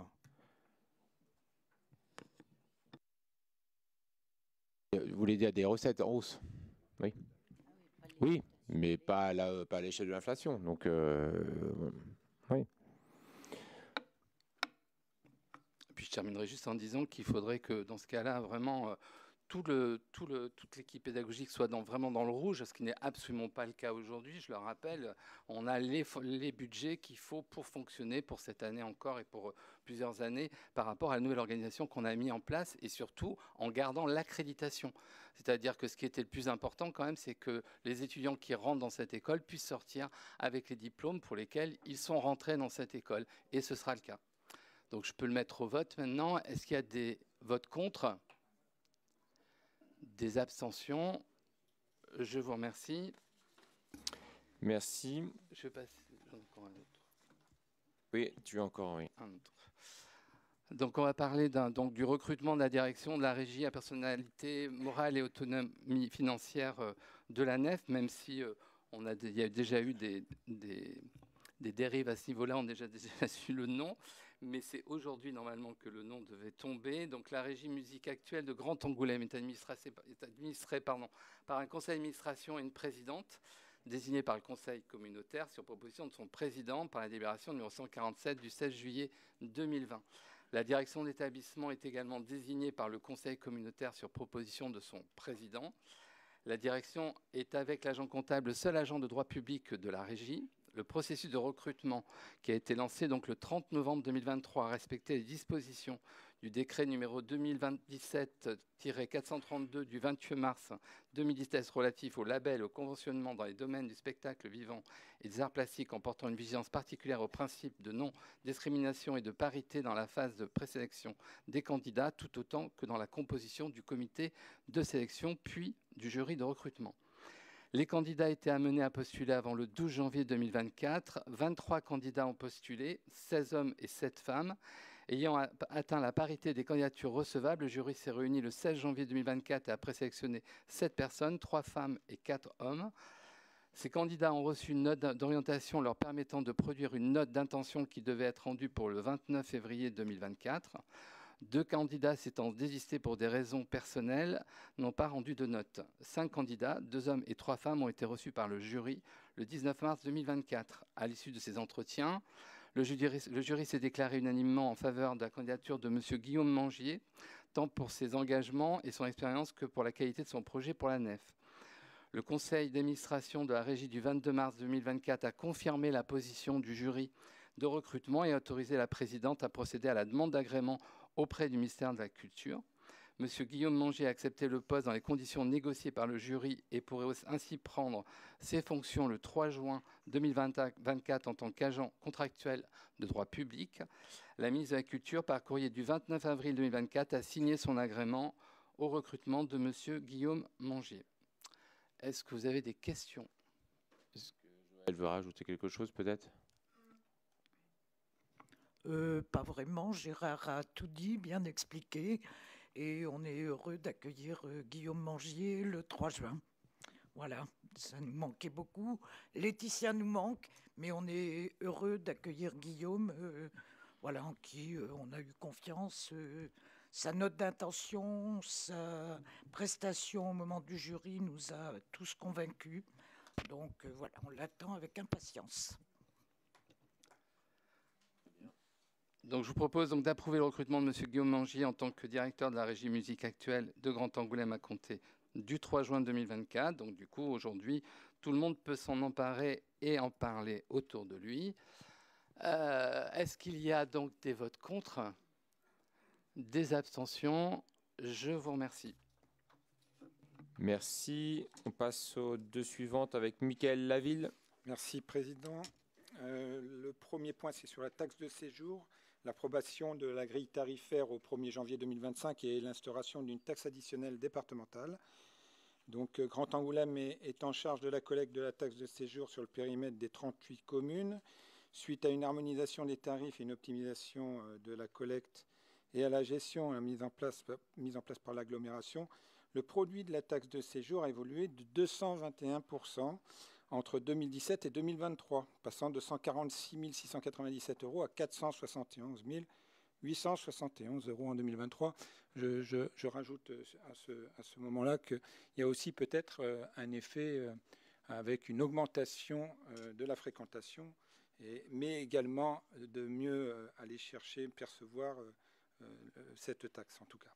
Vous voulez dire des recettes en hausse? Oui. Oui, mais pas à l'échelle de l'inflation. Donc, oui. Puis je terminerai juste en disant qu'il faudrait que dans ce cas-là, vraiment, toute l'équipe pédagogique soit vraiment dans le rouge, ce qui n'est absolument pas le cas aujourd'hui. Je le rappelle, on a les budgets qu'il faut pour fonctionner pour cette année encore et pour plusieurs années par rapport à la nouvelle organisation qu'on a mis en place, et surtout en gardant l'accréditation. C'est-à-dire que ce qui était le plus important quand même, c'est que les étudiants qui rentrent dans cette école puissent sortir avec les diplômes pour lesquels ils sont rentrés dans cette école, et ce sera le cas. Donc je peux le mettre au vote maintenant. Est-ce qu'il y a des votes contre ? Des abstentions? Je vous remercie. Merci. Je passe. J'en ai encore un autre. Oui, tu as encore, oui. Un autre. Donc on va parler du recrutement de la direction de la régie à personnalité morale et autonomie financière de la NEF, même si il y a déjà eu des dérives à ce niveau-là, on a déjà su le nom. Mais c'est aujourd'hui normalement que le nom devait tomber. Donc la régie musique actuelle de Grand Angoulême est administrée par un conseil d'administration et une présidente, désignée par le conseil communautaire sur proposition de son président par la délibération numéro 147 du 16 juillet 2020. La direction de l'établissement est également désignée par le conseil communautaire sur proposition de son président. La direction est avec l'agent comptable le seul agent de droit public de la régie. Le processus de recrutement qui a été lancé donc le 30 novembre 2023 a respecté les dispositions du décret numéro 2017-432 du 28 mars 2017 relatif au label et au conventionnement dans les domaines du spectacle vivant et des arts plastiques, en portant une vigilance particulière au principe de non-discrimination et de parité dans la phase de présélection des candidats, tout autant que dans la composition du comité de sélection puis du jury de recrutement. Les candidats étaient amenés à postuler avant le 12 janvier 2024. 23 candidats ont postulé, 16 hommes et 7 femmes. Ayant atteint la parité des candidatures recevables, le jury s'est réuni le 16 janvier 2024 et a présélectionné 7 personnes, 3 femmes et 4 hommes. Ces candidats ont reçu une note d'orientation leur permettant de produire une note d'intention qui devait être rendue pour le 29 février 2024. 2 candidats s'étant désistés pour des raisons personnelles n'ont pas rendu de notes. 5 candidats, 2 hommes et 3 femmes, ont été reçus par le jury le 19 mars 2024. À l'issue de ces entretiens, le jury s'est déclaré unanimement en faveur de la candidature de M. Guillaume Mangier, tant pour ses engagements et son expérience que pour la qualité de son projet pour la nef. Le conseil d'administration de la régie du 22 mars 2024 a confirmé la position du jury de recrutement et a autorisé la présidente à procéder à la demande d'agrément auprès du ministère de la Culture. M. Guillaume Mangier a accepté le poste dans les conditions négociées par le jury et pourrait ainsi prendre ses fonctions le 3 juin 2024 en tant qu'agent contractuel de droit public. La ministre de la Culture, par courrier du 29 avril 2024, a signé son agrément au recrutement de M. Guillaume Mangier. Est-ce que vous avez des questions? Est-ce que Joël veut rajouter quelque chose peut-être? Pas vraiment, Gérard a tout dit, bien expliqué, et on est heureux d'accueillir Guillaume Mangier le 3 juin. Voilà, ça nous manquait beaucoup. Laetitia nous manque, mais on est heureux d'accueillir Guillaume, voilà, en qui on a eu confiance. Sa note d'intention, sa prestation au moment du jury nous a tous convaincus. Donc voilà, on l'attend avec impatience. Donc, je vous propose donc d'approuver le recrutement de M. Guillaume Mangier en tant que directeur de la régie musique actuelle de Grand Angoulême à compter du 3 juin 2024. Donc, du coup, aujourd'hui, tout le monde peut s'en emparer et en parler autour de lui. Est-ce qu'il y a donc des votes contre? Des abstentions? Je vous remercie. Merci. On passe aux 2 suivantes avec Mickaël Laville. Merci, Président. Le premier point, c'est sur la taxe de séjour, l'approbation de la grille tarifaire au 1er janvier 2025 et l'instauration d'une taxe additionnelle départementale. Donc, Grand Angoulême est en charge de la collecte de la taxe de séjour sur le périmètre des 38 communes. Suite à une harmonisation des tarifs et une optimisation de la collecte et à la gestion mise en place par l'agglomération, le produit de la taxe de séjour a évolué de 221% entre 2017 et 2023, passant de 146 697 € à 471 871 € en 2023. Je rajoute à ce moment-là qu'il y a aussi peut-être un effet avec une augmentation de la fréquentation, mais également de mieux aller chercher, percevoir cette taxe en tout cas.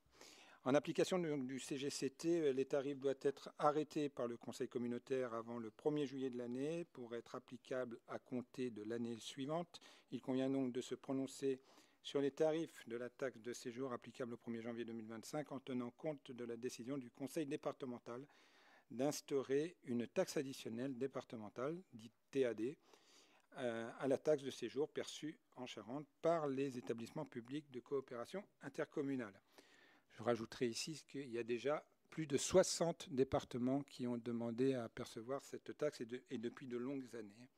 En application du CGCT, les tarifs doivent être arrêtés par le Conseil communautaire avant le 1er juillet de l'année pour être applicables à compter de l'année suivante. Il convient donc de se prononcer sur les tarifs de la taxe de séjour applicable au 1er janvier 2025 en tenant compte de la décision du Conseil départemental d'instaurer une taxe additionnelle départementale, dite TAD, à la taxe de séjour perçue en Charente par les établissements publics de coopération intercommunale. Je rajouterai ici qu'il y a déjà plus de 60 départements qui ont demandé à percevoir cette taxe et depuis de longues années.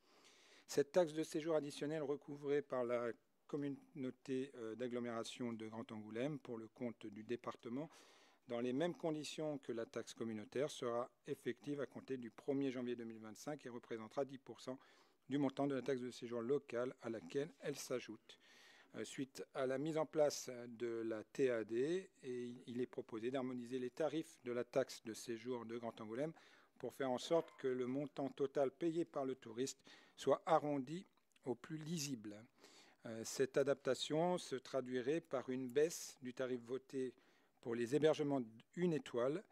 Cette taxe de séjour additionnelle recouvrée par la communauté d'agglomération de Grand Angoulême pour le compte du département, dans les mêmes conditions que la taxe communautaire, sera effective à compter du 1er janvier 2025 et représentera 10% du montant de la taxe de séjour locale à laquelle elle s'ajoute. Suite à la mise en place de la TAD, il est proposé d'harmoniser les tarifs de la taxe de séjour de Grand Angoulême pour faire en sorte que le montant total payé par le touriste soit arrondi au plus lisible. Cette adaptation se traduirait par une baisse du tarif voté pour les hébergements d'1 étoile,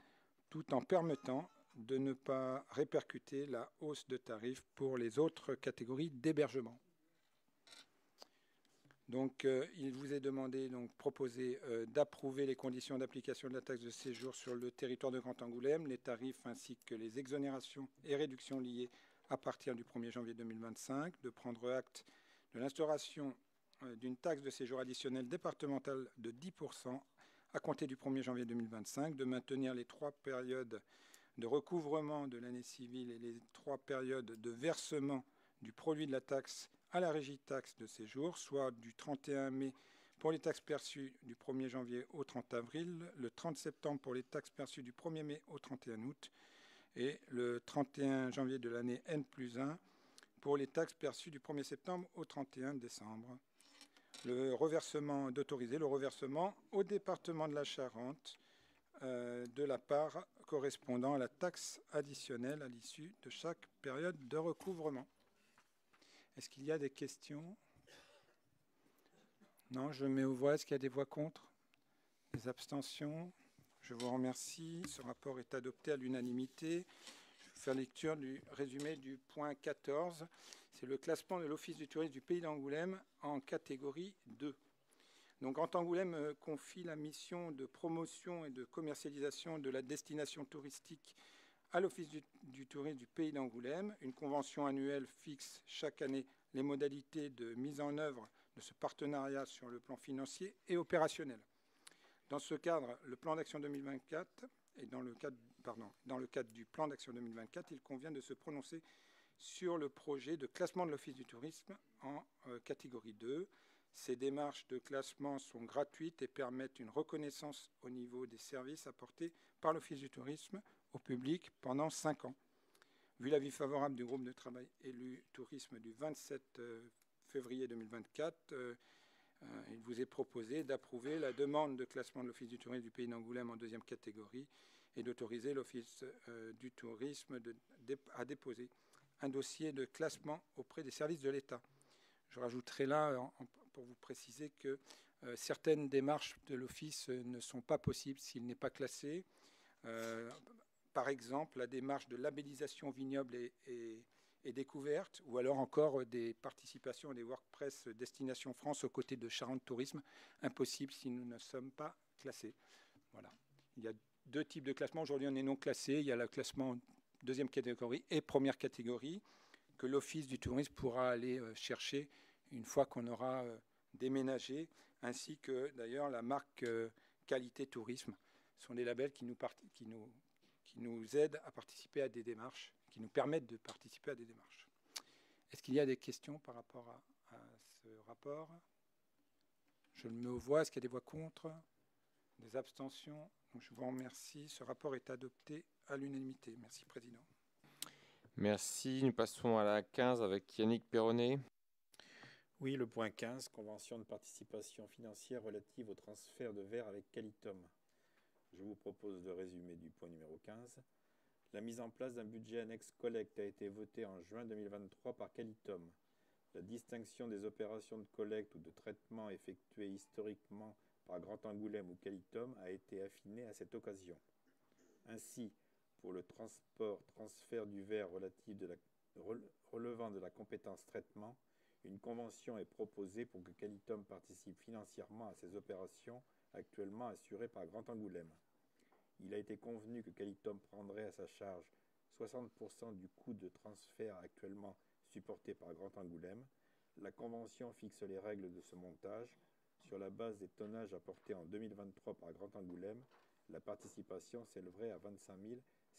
tout en permettant de ne pas répercuter la hausse de tarifs pour les autres catégories d'hébergement. Donc, il vous est demandé, proposé d'approuver les conditions d'application de la taxe de séjour sur le territoire de Grand Angoulême, les tarifs ainsi que les exonérations et réductions liées à partir du 1er janvier 2025, de prendre acte de l'instauration d'une taxe de séjour additionnelle départementale de 10% à compter du 1er janvier 2025, de maintenir les 3 périodes de recouvrement de l'année civile et les 3 périodes de versement du produit de la taxe à la régie taxe de séjour, soit du 31 mai pour les taxes perçues du 1er janvier au 30 avril, le 30 septembre pour les taxes perçues du 1er mai au 31 août et le 31 janvier de l'année N+1 pour les taxes perçues du 1er septembre au 31 décembre. d'autoriser le reversement au département de la Charente de la part correspondant à la taxe additionnelle à l'issue de chaque période de recouvrement. Est-ce qu'il y a des questions? Non, je mets aux voix. Est-ce qu'il y a des voix contre? Des abstentions? Je vous remercie. Ce rapport est adopté à l'unanimité. Je vais faire lecture du résumé du point 14. C'est le classement de l'Office du tourisme du Pays d'Angoulême en catégorie 2. Donc, Grand Angoulême confie la mission de promotion et de commercialisation de la destination touristique à l'Office du tourisme du Pays d'Angoulême. Une convention annuelle fixe chaque année les modalités de mise en œuvre de ce partenariat sur le plan financier et opérationnel. Dans ce cadre, le plan d'action 2024, et dans le cadre du plan d'action 2024, il convient de se prononcer sur le projet de classement de l'Office du tourisme en catégorie 2. Ces démarches de classement sont gratuites et permettent une reconnaissance au niveau des services apportés par l'Office du tourisme au public pendant 5 ans. Vu l'avis favorable du groupe de travail élu tourisme du 27 février 2024, il vous est proposé d'approuver la demande de classement de l'Office du tourisme du Pays d'Angoulême en 2e catégorie et d'autoriser l'Office du tourisme à déposer un dossier de classement auprès des services de l'État. Je rajouterai là, pour vous préciser, que certaines démarches de l'Office ne sont pas possibles s'il n'est pas classé. Par exemple, la démarche de labellisation vignoble et découverte, ou alors encore des participations à des WordPress Destination France aux côtés de Charente Tourisme, impossible si nous ne sommes pas classés. Voilà. Il y a 2 types de classement. Aujourd'hui, on est non classé. Il y a le classement 2e catégorie et 1re catégorie que l'Office du tourisme pourra aller chercher une fois qu'on aura déménagé, ainsi que d'ailleurs la marque Qualité Tourisme. Ce sont des labels qui nous aident à participer à des démarches, qui nous permettent de participer à des démarches. Est-ce qu'il y a des questions par rapport à ce rapport? Je le mets aux voix. Est-ce qu'il y a des voix contre? Des abstentions? Donc, je vous remercie. Ce rapport est adopté à l'unanimité. Merci, Président. Merci. Nous passons à la 15 avec Yannick Perronnet. Oui, le point 15, convention de participation financière relative au transfert de verre avec Qualitum. Je vous propose le résumé du point numéro 15. La mise en place d'un budget annexe collecte a été votée en juin 2023 par Qualitum. La distinction des opérations de collecte ou de traitement effectuées historiquement par Grand Angoulême ou Qualitum a été affinée à cette occasion. Ainsi, pour le transfert du verre relevant de la compétence traitement, une convention est proposée pour que Qualitum participe financièrement à ces opérations actuellement assurées par Grand Angoulême. Il a été convenu que Qualitum prendrait à sa charge 60% du coût de transfert actuellement supporté par Grand Angoulême. La convention fixe les règles de ce montage. Sur la base des tonnages apportés en 2023 par Grand Angoulême, la participation s'élèverait à 25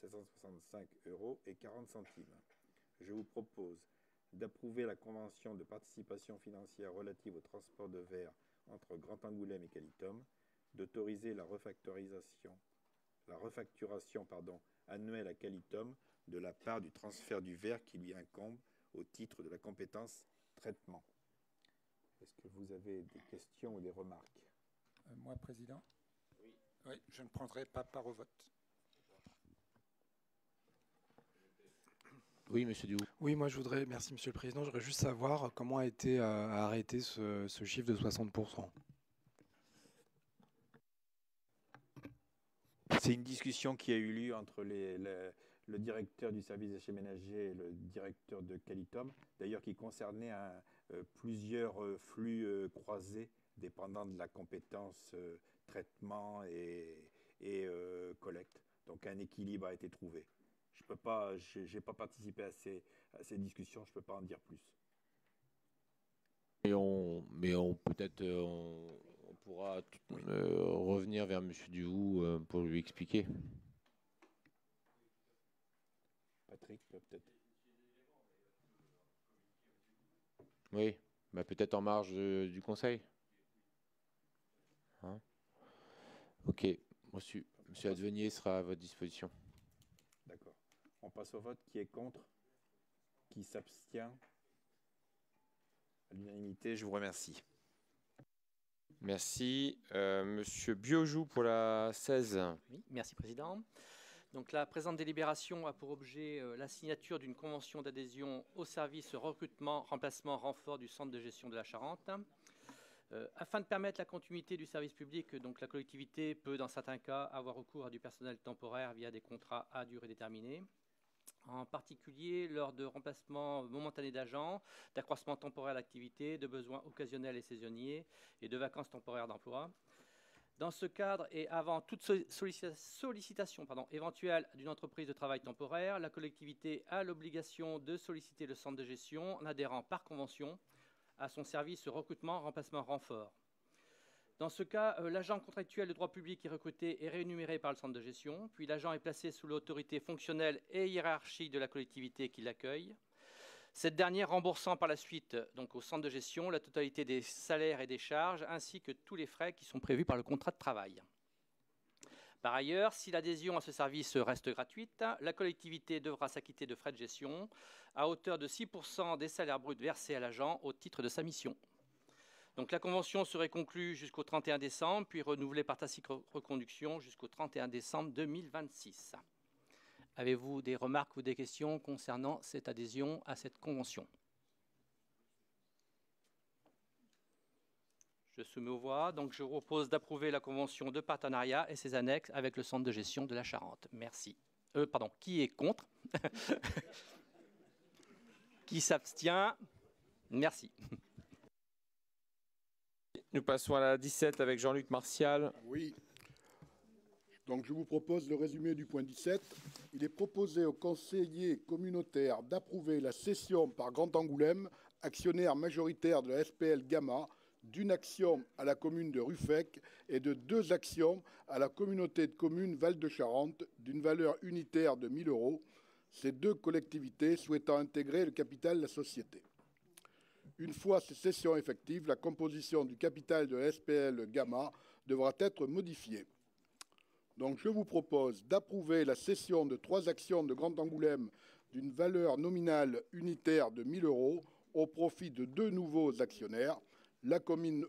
765 € et 40 centimes. Je vous propose d'approuver la convention de participation financière relative au transport de verre entre Grand Angoulême et Qualitum, d'autoriser la refacturation annuelle à Qualitum de la part du transfert du verre qui lui incombe au titre de la compétence traitement. Est-ce que vous avez des questions ou des remarques? Moi, Président? Oui, je ne prendrai pas part au vote. Oui, Monsieur Duhoux. Oui, moi je voudrais, merci Monsieur le Président, je voudrais juste savoir comment a été arrêté ce chiffre de 60%. C'est une discussion qui a eu lieu entre le directeur du service déchets ménagers et le directeur de Qualitum, d'ailleurs qui concernait plusieurs flux croisés dépendant de la compétence traitement et collecte. Donc un équilibre a été trouvé. Je n'ai pas participé à ces discussions, je ne peux pas en dire plus. Peut-être on pourra revenir vers M. Duhoux pour lui expliquer. Patrick, peut-être. Oui, peut-être en marge du Conseil. Hein? Ok, monsieur Advenier sera à votre disposition. D'accord. On passe au vote. Qui est contre? Qui s'abstient? À l'unanimité, je vous remercie. Merci. Monsieur Biojou pour la 16. Oui, merci Président. Donc la présente délibération a pour objet la signature d'une convention d'adhésion au service recrutement, remplacement, renfort du centre de gestion de la Charente. Afin de permettre la continuité du service public, donc la collectivité peut dans certains cas avoir recours à du personnel temporaire via des contrats à durée déterminée. En particulier lors de remplacements momentanés d'agents, d'accroissement temporaire d'activité, de besoins occasionnels et saisonniers et de vacances temporaires d'emploi. Dans ce cadre et avant toute sollicitation éventuelle d'une entreprise de travail temporaire, la collectivité a l'obligation de solliciter le centre de gestion en adhérant par convention à son service recrutement, remplacement, renfort. Dans ce cas, l'agent contractuel de droit public est recruté et rémunéré par le centre de gestion, puis l'agent est placé sous l'autorité fonctionnelle et hiérarchique de la collectivité qui l'accueille. Cette dernière remboursant par la suite donc, au centre de gestion la totalité des salaires et des charges, ainsi que tous les frais qui sont prévus par le contrat de travail. Par ailleurs, si l'adhésion à ce service reste gratuite, la collectivité devra s'acquitter de frais de gestion à hauteur de 6% des salaires bruts versés à l'agent au titre de sa mission. Donc, la convention serait conclue jusqu'au 31 décembre, puis renouvelée par tacite reconduction jusqu'au 31 décembre 2026. Avez-vous des remarques ou des questions concernant cette adhésion à cette convention? Je soumets aux voix. Donc, je vous propose d'approuver la convention de partenariat et ses annexes avec le centre de gestion de la Charente. Merci. Qui est contre? Qui s'abstient? Merci. Nous passons à la 17 avec Jean-Luc Martial. Oui. Donc je vous propose le résumé du point 17. Il est proposé aux conseillers communautaires d'approuver la cession par Grand Angoulême, actionnaire majoritaire de la SPL Gamma, d'une action à la commune de Ruffec et de 2 actions à la communauté de communes Val-de-Charente d'une valeur unitaire de 1 000 €, ces 2 collectivités souhaitant intégrer le capital de la société. Une fois ces cessions effectives, la composition du capital de la SPL Gamma devra être modifiée. Donc, je vous propose d'approuver la cession de 3 actions de Grand Angoulême d'une valeur nominale unitaire de 1 000 € au profit de 2 nouveaux actionnaires, la commune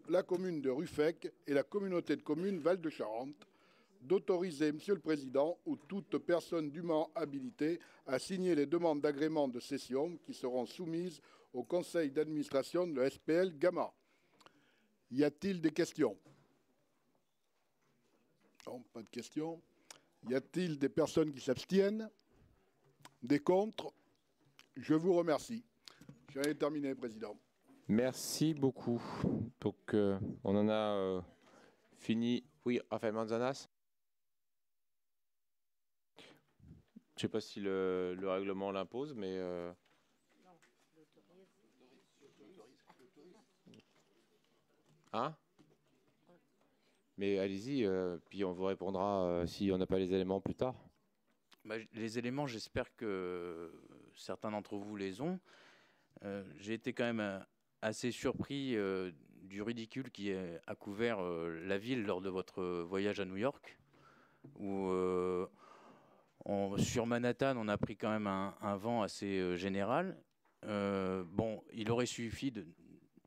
de Ruffec et la communauté de communes Val-de-Charente, d'autoriser, Monsieur le Président, ou toute personne dûment habilitée à signer les demandes d'agrément de cession qui seront soumises au conseil d'administration de la SPL Gamma. Y a-t-il des questions? Non, pas de questions. Y a-t-il des personnes qui s'abstiennent? Des contre? Je vous remercie. J'en ai terminé, Président. Merci beaucoup. Donc, on en a fini. Oui, Raphaël Manzanas. Je ne sais pas si le règlement l'impose, mais... Hein? Mais allez-y, puis on vous répondra si on n'a pas les éléments plus tard. Les éléments, j'espère que certains d'entre vous les ont. J'ai été quand même assez surpris du ridicule qui a couvert la ville lors de votre voyage à New York, où sur Manhattan, on a pris quand même un vent assez général. Bon, il aurait suffi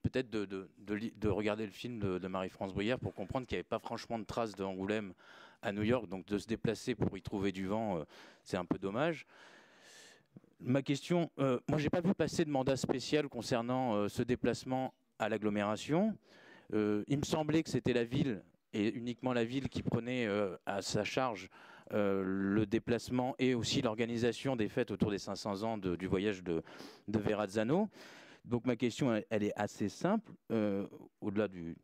peut-être de regarder le film de Marie-France Bruyère pour comprendre qu'il n'y avait pas franchement de traces d'Angoulême à New York, donc de se déplacer pour y trouver du vent, c'est un peu dommage. Ma question, moi j'ai pas vu passer de mandat spécial concernant ce déplacement à l'agglomération. Il me semblait que c'était la ville, et uniquement la ville, qui prenait à sa charge le déplacement et aussi l'organisation des fêtes autour des 500 ans du voyage de Verrazzano. Donc ma question, elle est assez simple, au-delà du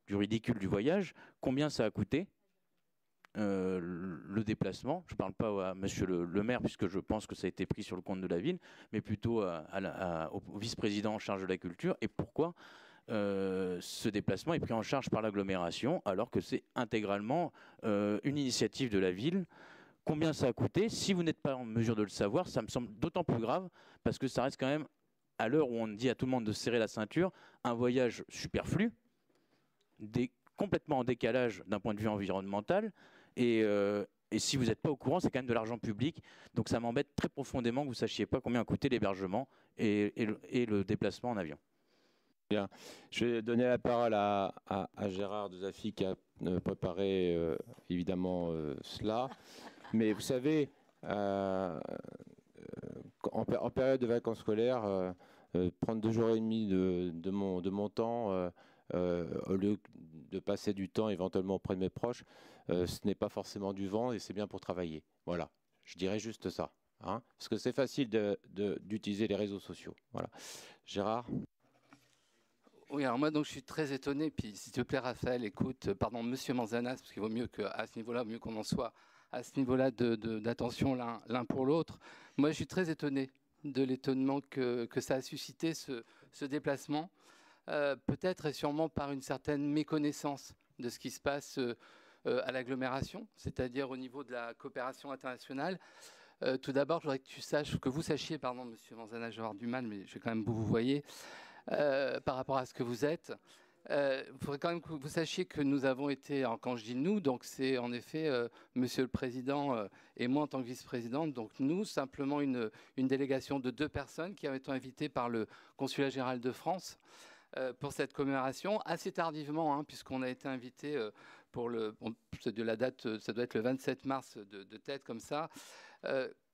ridicule du voyage. Combien ça a coûté le déplacement? Je ne parle pas à monsieur le maire, puisque je pense que ça a été pris sur le compte de la ville, mais plutôt au vice-président en charge de la culture. Et pourquoi ce déplacement est pris en charge par l'agglomération, alors que c'est intégralement une initiative de la ville? Combien ça a coûté? Si vous n'êtes pas en mesure de le savoir, ça me semble d'autant plus grave, parce que ça reste quand même, à l'heure où on dit à tout le monde de serrer la ceinture, un voyage superflu, complètement en décalage d'un point de vue environnemental. Et si vous n'êtes pas au courant, c'est quand même de l'argent public. Donc ça m'embête très profondément que vous ne sachiez pas combien a coûté l'hébergement et le déplacement en avion. Bien. Je vais donner la parole à Gérard Dezafi qui a préparé évidemment cela. Mais vous savez, en période de vacances scolaires, prendre 2 jours et demi de mon temps, au lieu de passer du temps éventuellement auprès de mes proches, ce n'est pas forcément du vent et c'est bien pour travailler. Voilà, je dirais juste ça. Hein, parce que c'est facile d'utiliser les réseaux sociaux. Voilà. Gérard ? Oui, alors moi, donc, je suis très étonné. Puis, s'il te plaît, Raphaël, écoute, pardon, Monsieur Manzanas, parce qu'il vaut mieux qu'à ce niveau-là, mieux qu'on en soit à ce niveau-là d'attention l'un pour l'autre. Moi, je suis très étonné de l'étonnement que ça a suscité, ce déplacement. Peut-être et sûrement par une certaine méconnaissance de ce qui se passe à l'agglomération, c'est-à-dire au niveau de la coopération internationale. Tout d'abord, je voudrais que vous sachiez, pardon, Monsieur Manzanas, je vais avoir du mal, mais je vais quand même vous voyez. Par rapport à ce que vous êtes. Il faudrait quand même que vous sachiez que nous avons été, alors quand je dis nous, donc c'est en effet Monsieur le Président et moi en tant que vice-présidente, donc nous, simplement une délégation de 2 personnes qui avaient été invitées par le Consulat général de France pour cette commémoration, assez tardivement, hein, puisqu'on a été invité pour la date, ça doit être le 27 mars de tête comme ça,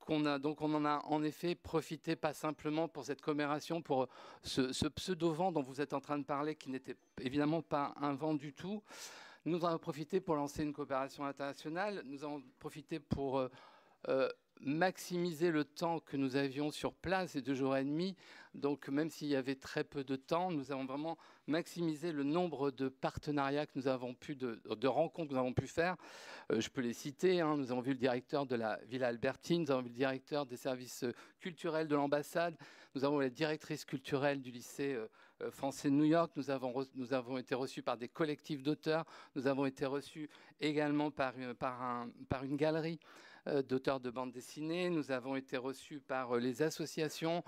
donc on en a en effet profité, pas simplement pour cette commémoration, pour ce pseudo-vent dont vous êtes en train de parler, qui n'était évidemment pas un vent du tout. Nous en avons profité pour lancer une coopération internationale. Nous avons profité pour maximiser le temps que nous avions sur place, ces 2 jours et demi. Donc même s'il y avait très peu de temps, nous avons vraiment maximisé le nombre de partenariats que nous avons pu, de rencontres que nous avons pu faire. Je peux les citer, hein. Nous avons vu le directeur de la Villa Albertine, nous avons vu le directeur des services culturels de l'ambassade, nous avons la directrice culturelle du lycée français de New York, nous avons été reçus par des collectifs d'auteurs, nous avons été reçus également par une galerie d'auteurs de bande dessinée. Nous avons été reçus par les associations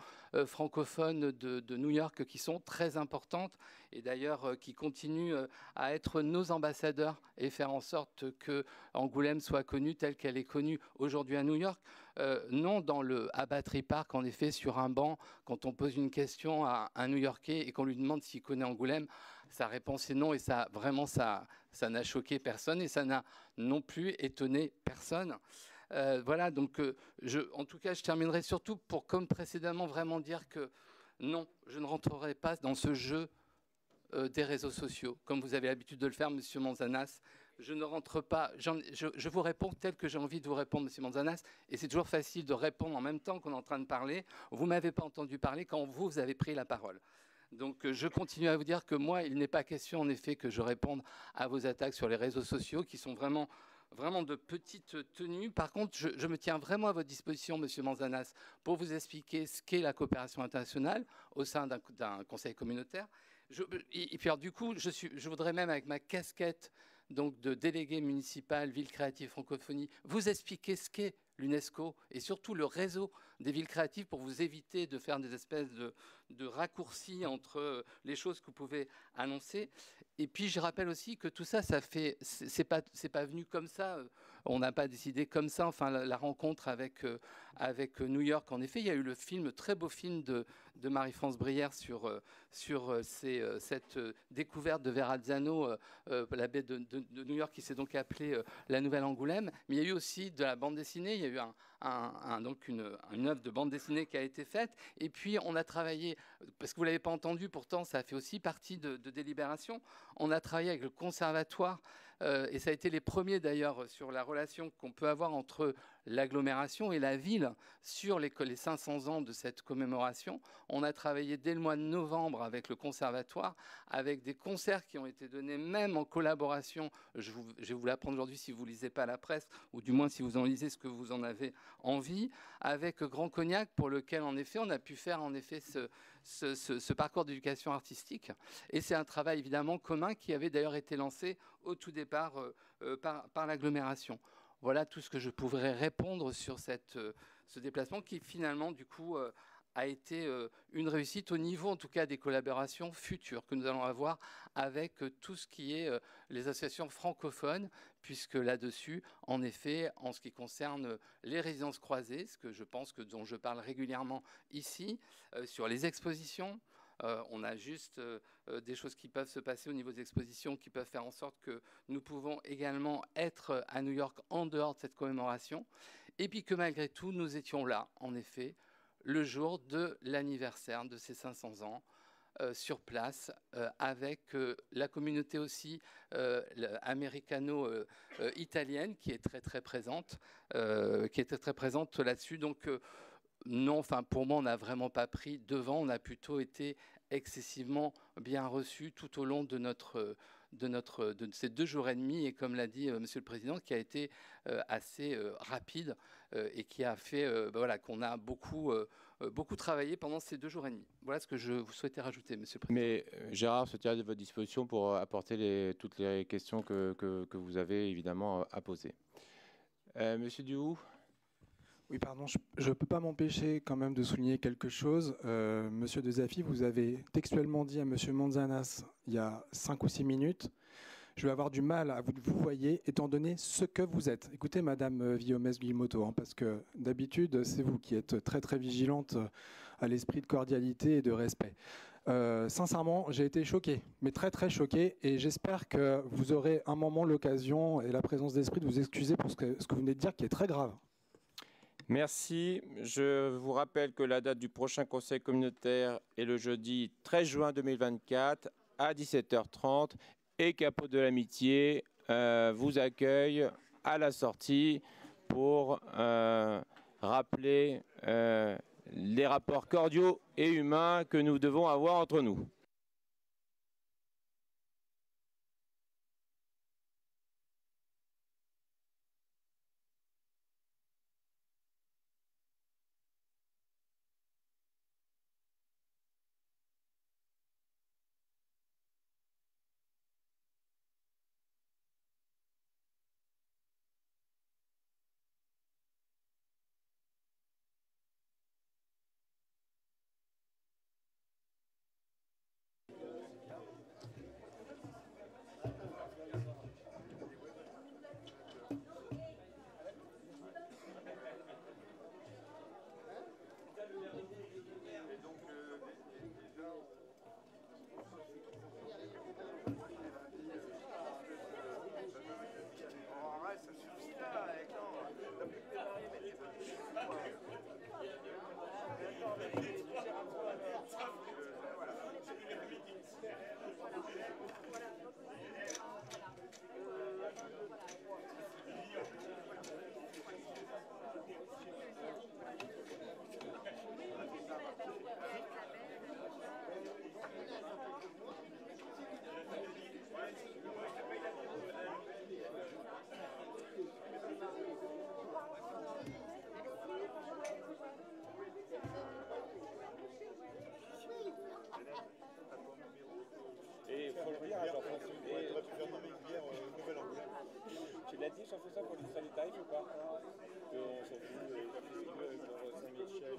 francophones de New York qui sont très importantes et d'ailleurs qui continuent à être nos ambassadeurs et faire en sorte que Angoulême soit connue telle qu'elle est connue aujourd'hui à New York. Non dans le Battery Park, en effet, sur un banc, quand on pose une question à un New-Yorkais et qu'on lui demande s'il connaît Angoulême, sa réponse est non et ça n'a choqué personne et ça n'a non plus étonné personne. Voilà, donc en tout cas, je terminerai surtout pour, comme précédemment, vraiment dire que non, je ne rentrerai pas dans ce jeu des réseaux sociaux, comme vous avez l'habitude de le faire, Monsieur Manzanas. Je ne rentre pas, je vous réponds tel que j'ai envie de vous répondre, Monsieur Manzanas, et c'est toujours facile de répondre en même temps qu'on est en train de parler. Vous ne m'avez pas entendu parler quand vous avez pris la parole. Donc je continue à vous dire que moi, il n'est pas question en effet que je réponde à vos attaques sur les réseaux sociaux qui sont vraiment de petites tenues. Par contre, je me tiens vraiment à votre disposition, Monsieur Manzanas, pour vous expliquer ce qu'est la coopération internationale au sein d'un conseil communautaire. Et puis alors, du coup, je voudrais même, avec ma casquette donc, de délégué municipal Ville Créative Francophonie, vous expliquer ce qu'est l'UNESCO et surtout le réseau des villes créatives pour vous éviter de faire des espèces de raccourcis entre les choses que vous pouvez annoncer. Et puis je rappelle aussi que tout ça, c'est pas venu comme ça. On n'a pas décidé comme ça. Enfin, la rencontre avec New York, en effet, il y a eu le film, très beau film de Marie-France Brière sur cette découverte de Verrazzano, la baie de New York, qui s'est donc appelée La Nouvelle Angoulême. Mais il y a eu aussi de la bande dessinée. Il y a eu donc une œuvre de bande dessinée qui a été faite. Et puis on a travaillé, parce que vous ne l'avez pas entendu, pourtant ça fait aussi partie de délibération. On a travaillé avec le conservatoire. Et ça a été les premiers d'ailleurs sur la relation qu'on peut avoir entre l'agglomération et la ville sur les 500 ans de cette commémoration. On a travaillé dès le mois de novembre avec le conservatoire, avec des concerts qui ont été donnés même en collaboration. Je vais vous l'apprendre aujourd'hui si vous ne lisez pas la presse, ou du moins si vous en lisez ce que vous en avez envie, avec Grand Cognac, pour lequel en effet on a pu faire en effet ce parcours d'éducation artistique. Et c'est un travail évidemment commun qui avait d'ailleurs été lancé au tout départ par l'agglomération. Voilà tout ce que je pourrais répondre sur ce déplacement qui finalement du coup a été une réussite au niveau en tout cas des collaborations futures que nous allons avoir avec tout ce qui est les associations francophones, puisque là-dessus, en effet, en ce qui concerne les résidences croisées, ce que je pense dont je parle régulièrement ici, sur les expositions, On a juste des choses qui peuvent se passer au niveau des expositions qui peuvent faire en sorte que nous pouvons également être à New York en dehors de cette commémoration. Et puis que malgré tout, nous étions là, en effet, le jour de l'anniversaire de ces 500 ans, sur place, avec la communauté aussi américano-italienne qui est très présente, qui était très présente là-dessus. Donc non, enfin pour moi, on n'a vraiment pas pris devant, on a plutôt été excessivement bien reçus tout au long de ces 2 jours et demi, et comme l'a dit Monsieur le Président, qui a été assez rapide et qui a fait voilà, qu'on a beaucoup travaillé pendant ces 2 jours et demi. Voilà ce que je vous souhaitais rajouter, Monsieur le Président. Mais Gérard se tient à votre disposition pour apporter toutes les questions que vous avez évidemment à poser. Monsieur Duhoux. Oui, pardon, je ne peux pas m'empêcher quand même de souligner quelque chose. Monsieur Desafi, vous avez textuellement dit à Monsieur Manzanas il y a 5 ou 6 minutes, je vais avoir du mal à vous voyez étant donné ce que vous êtes. Écoutez, Madame Villomès-Guillemotto, parce que d'habitude, c'est vous qui êtes très vigilante à l'esprit de cordialité et de respect. Sincèrement, j'ai été choqué, mais très choqué, et j'espère que vous aurez un moment l'occasion et la présence d'esprit de vous excuser pour ce que vous venez de dire, qui est très grave. Merci. Je vous rappelle que la date du prochain conseil communautaire est le jeudi 13 juin 2024 à 17h30 et Capot de l'Amitié vous accueille à la sortie pour rappeler les rapports cordiaux et humains que nous devons avoir entre nous. Tu l'as dit, Jean-François, pour l'histoire des tarifs ou pas? On s'en fout, Saint-Michel.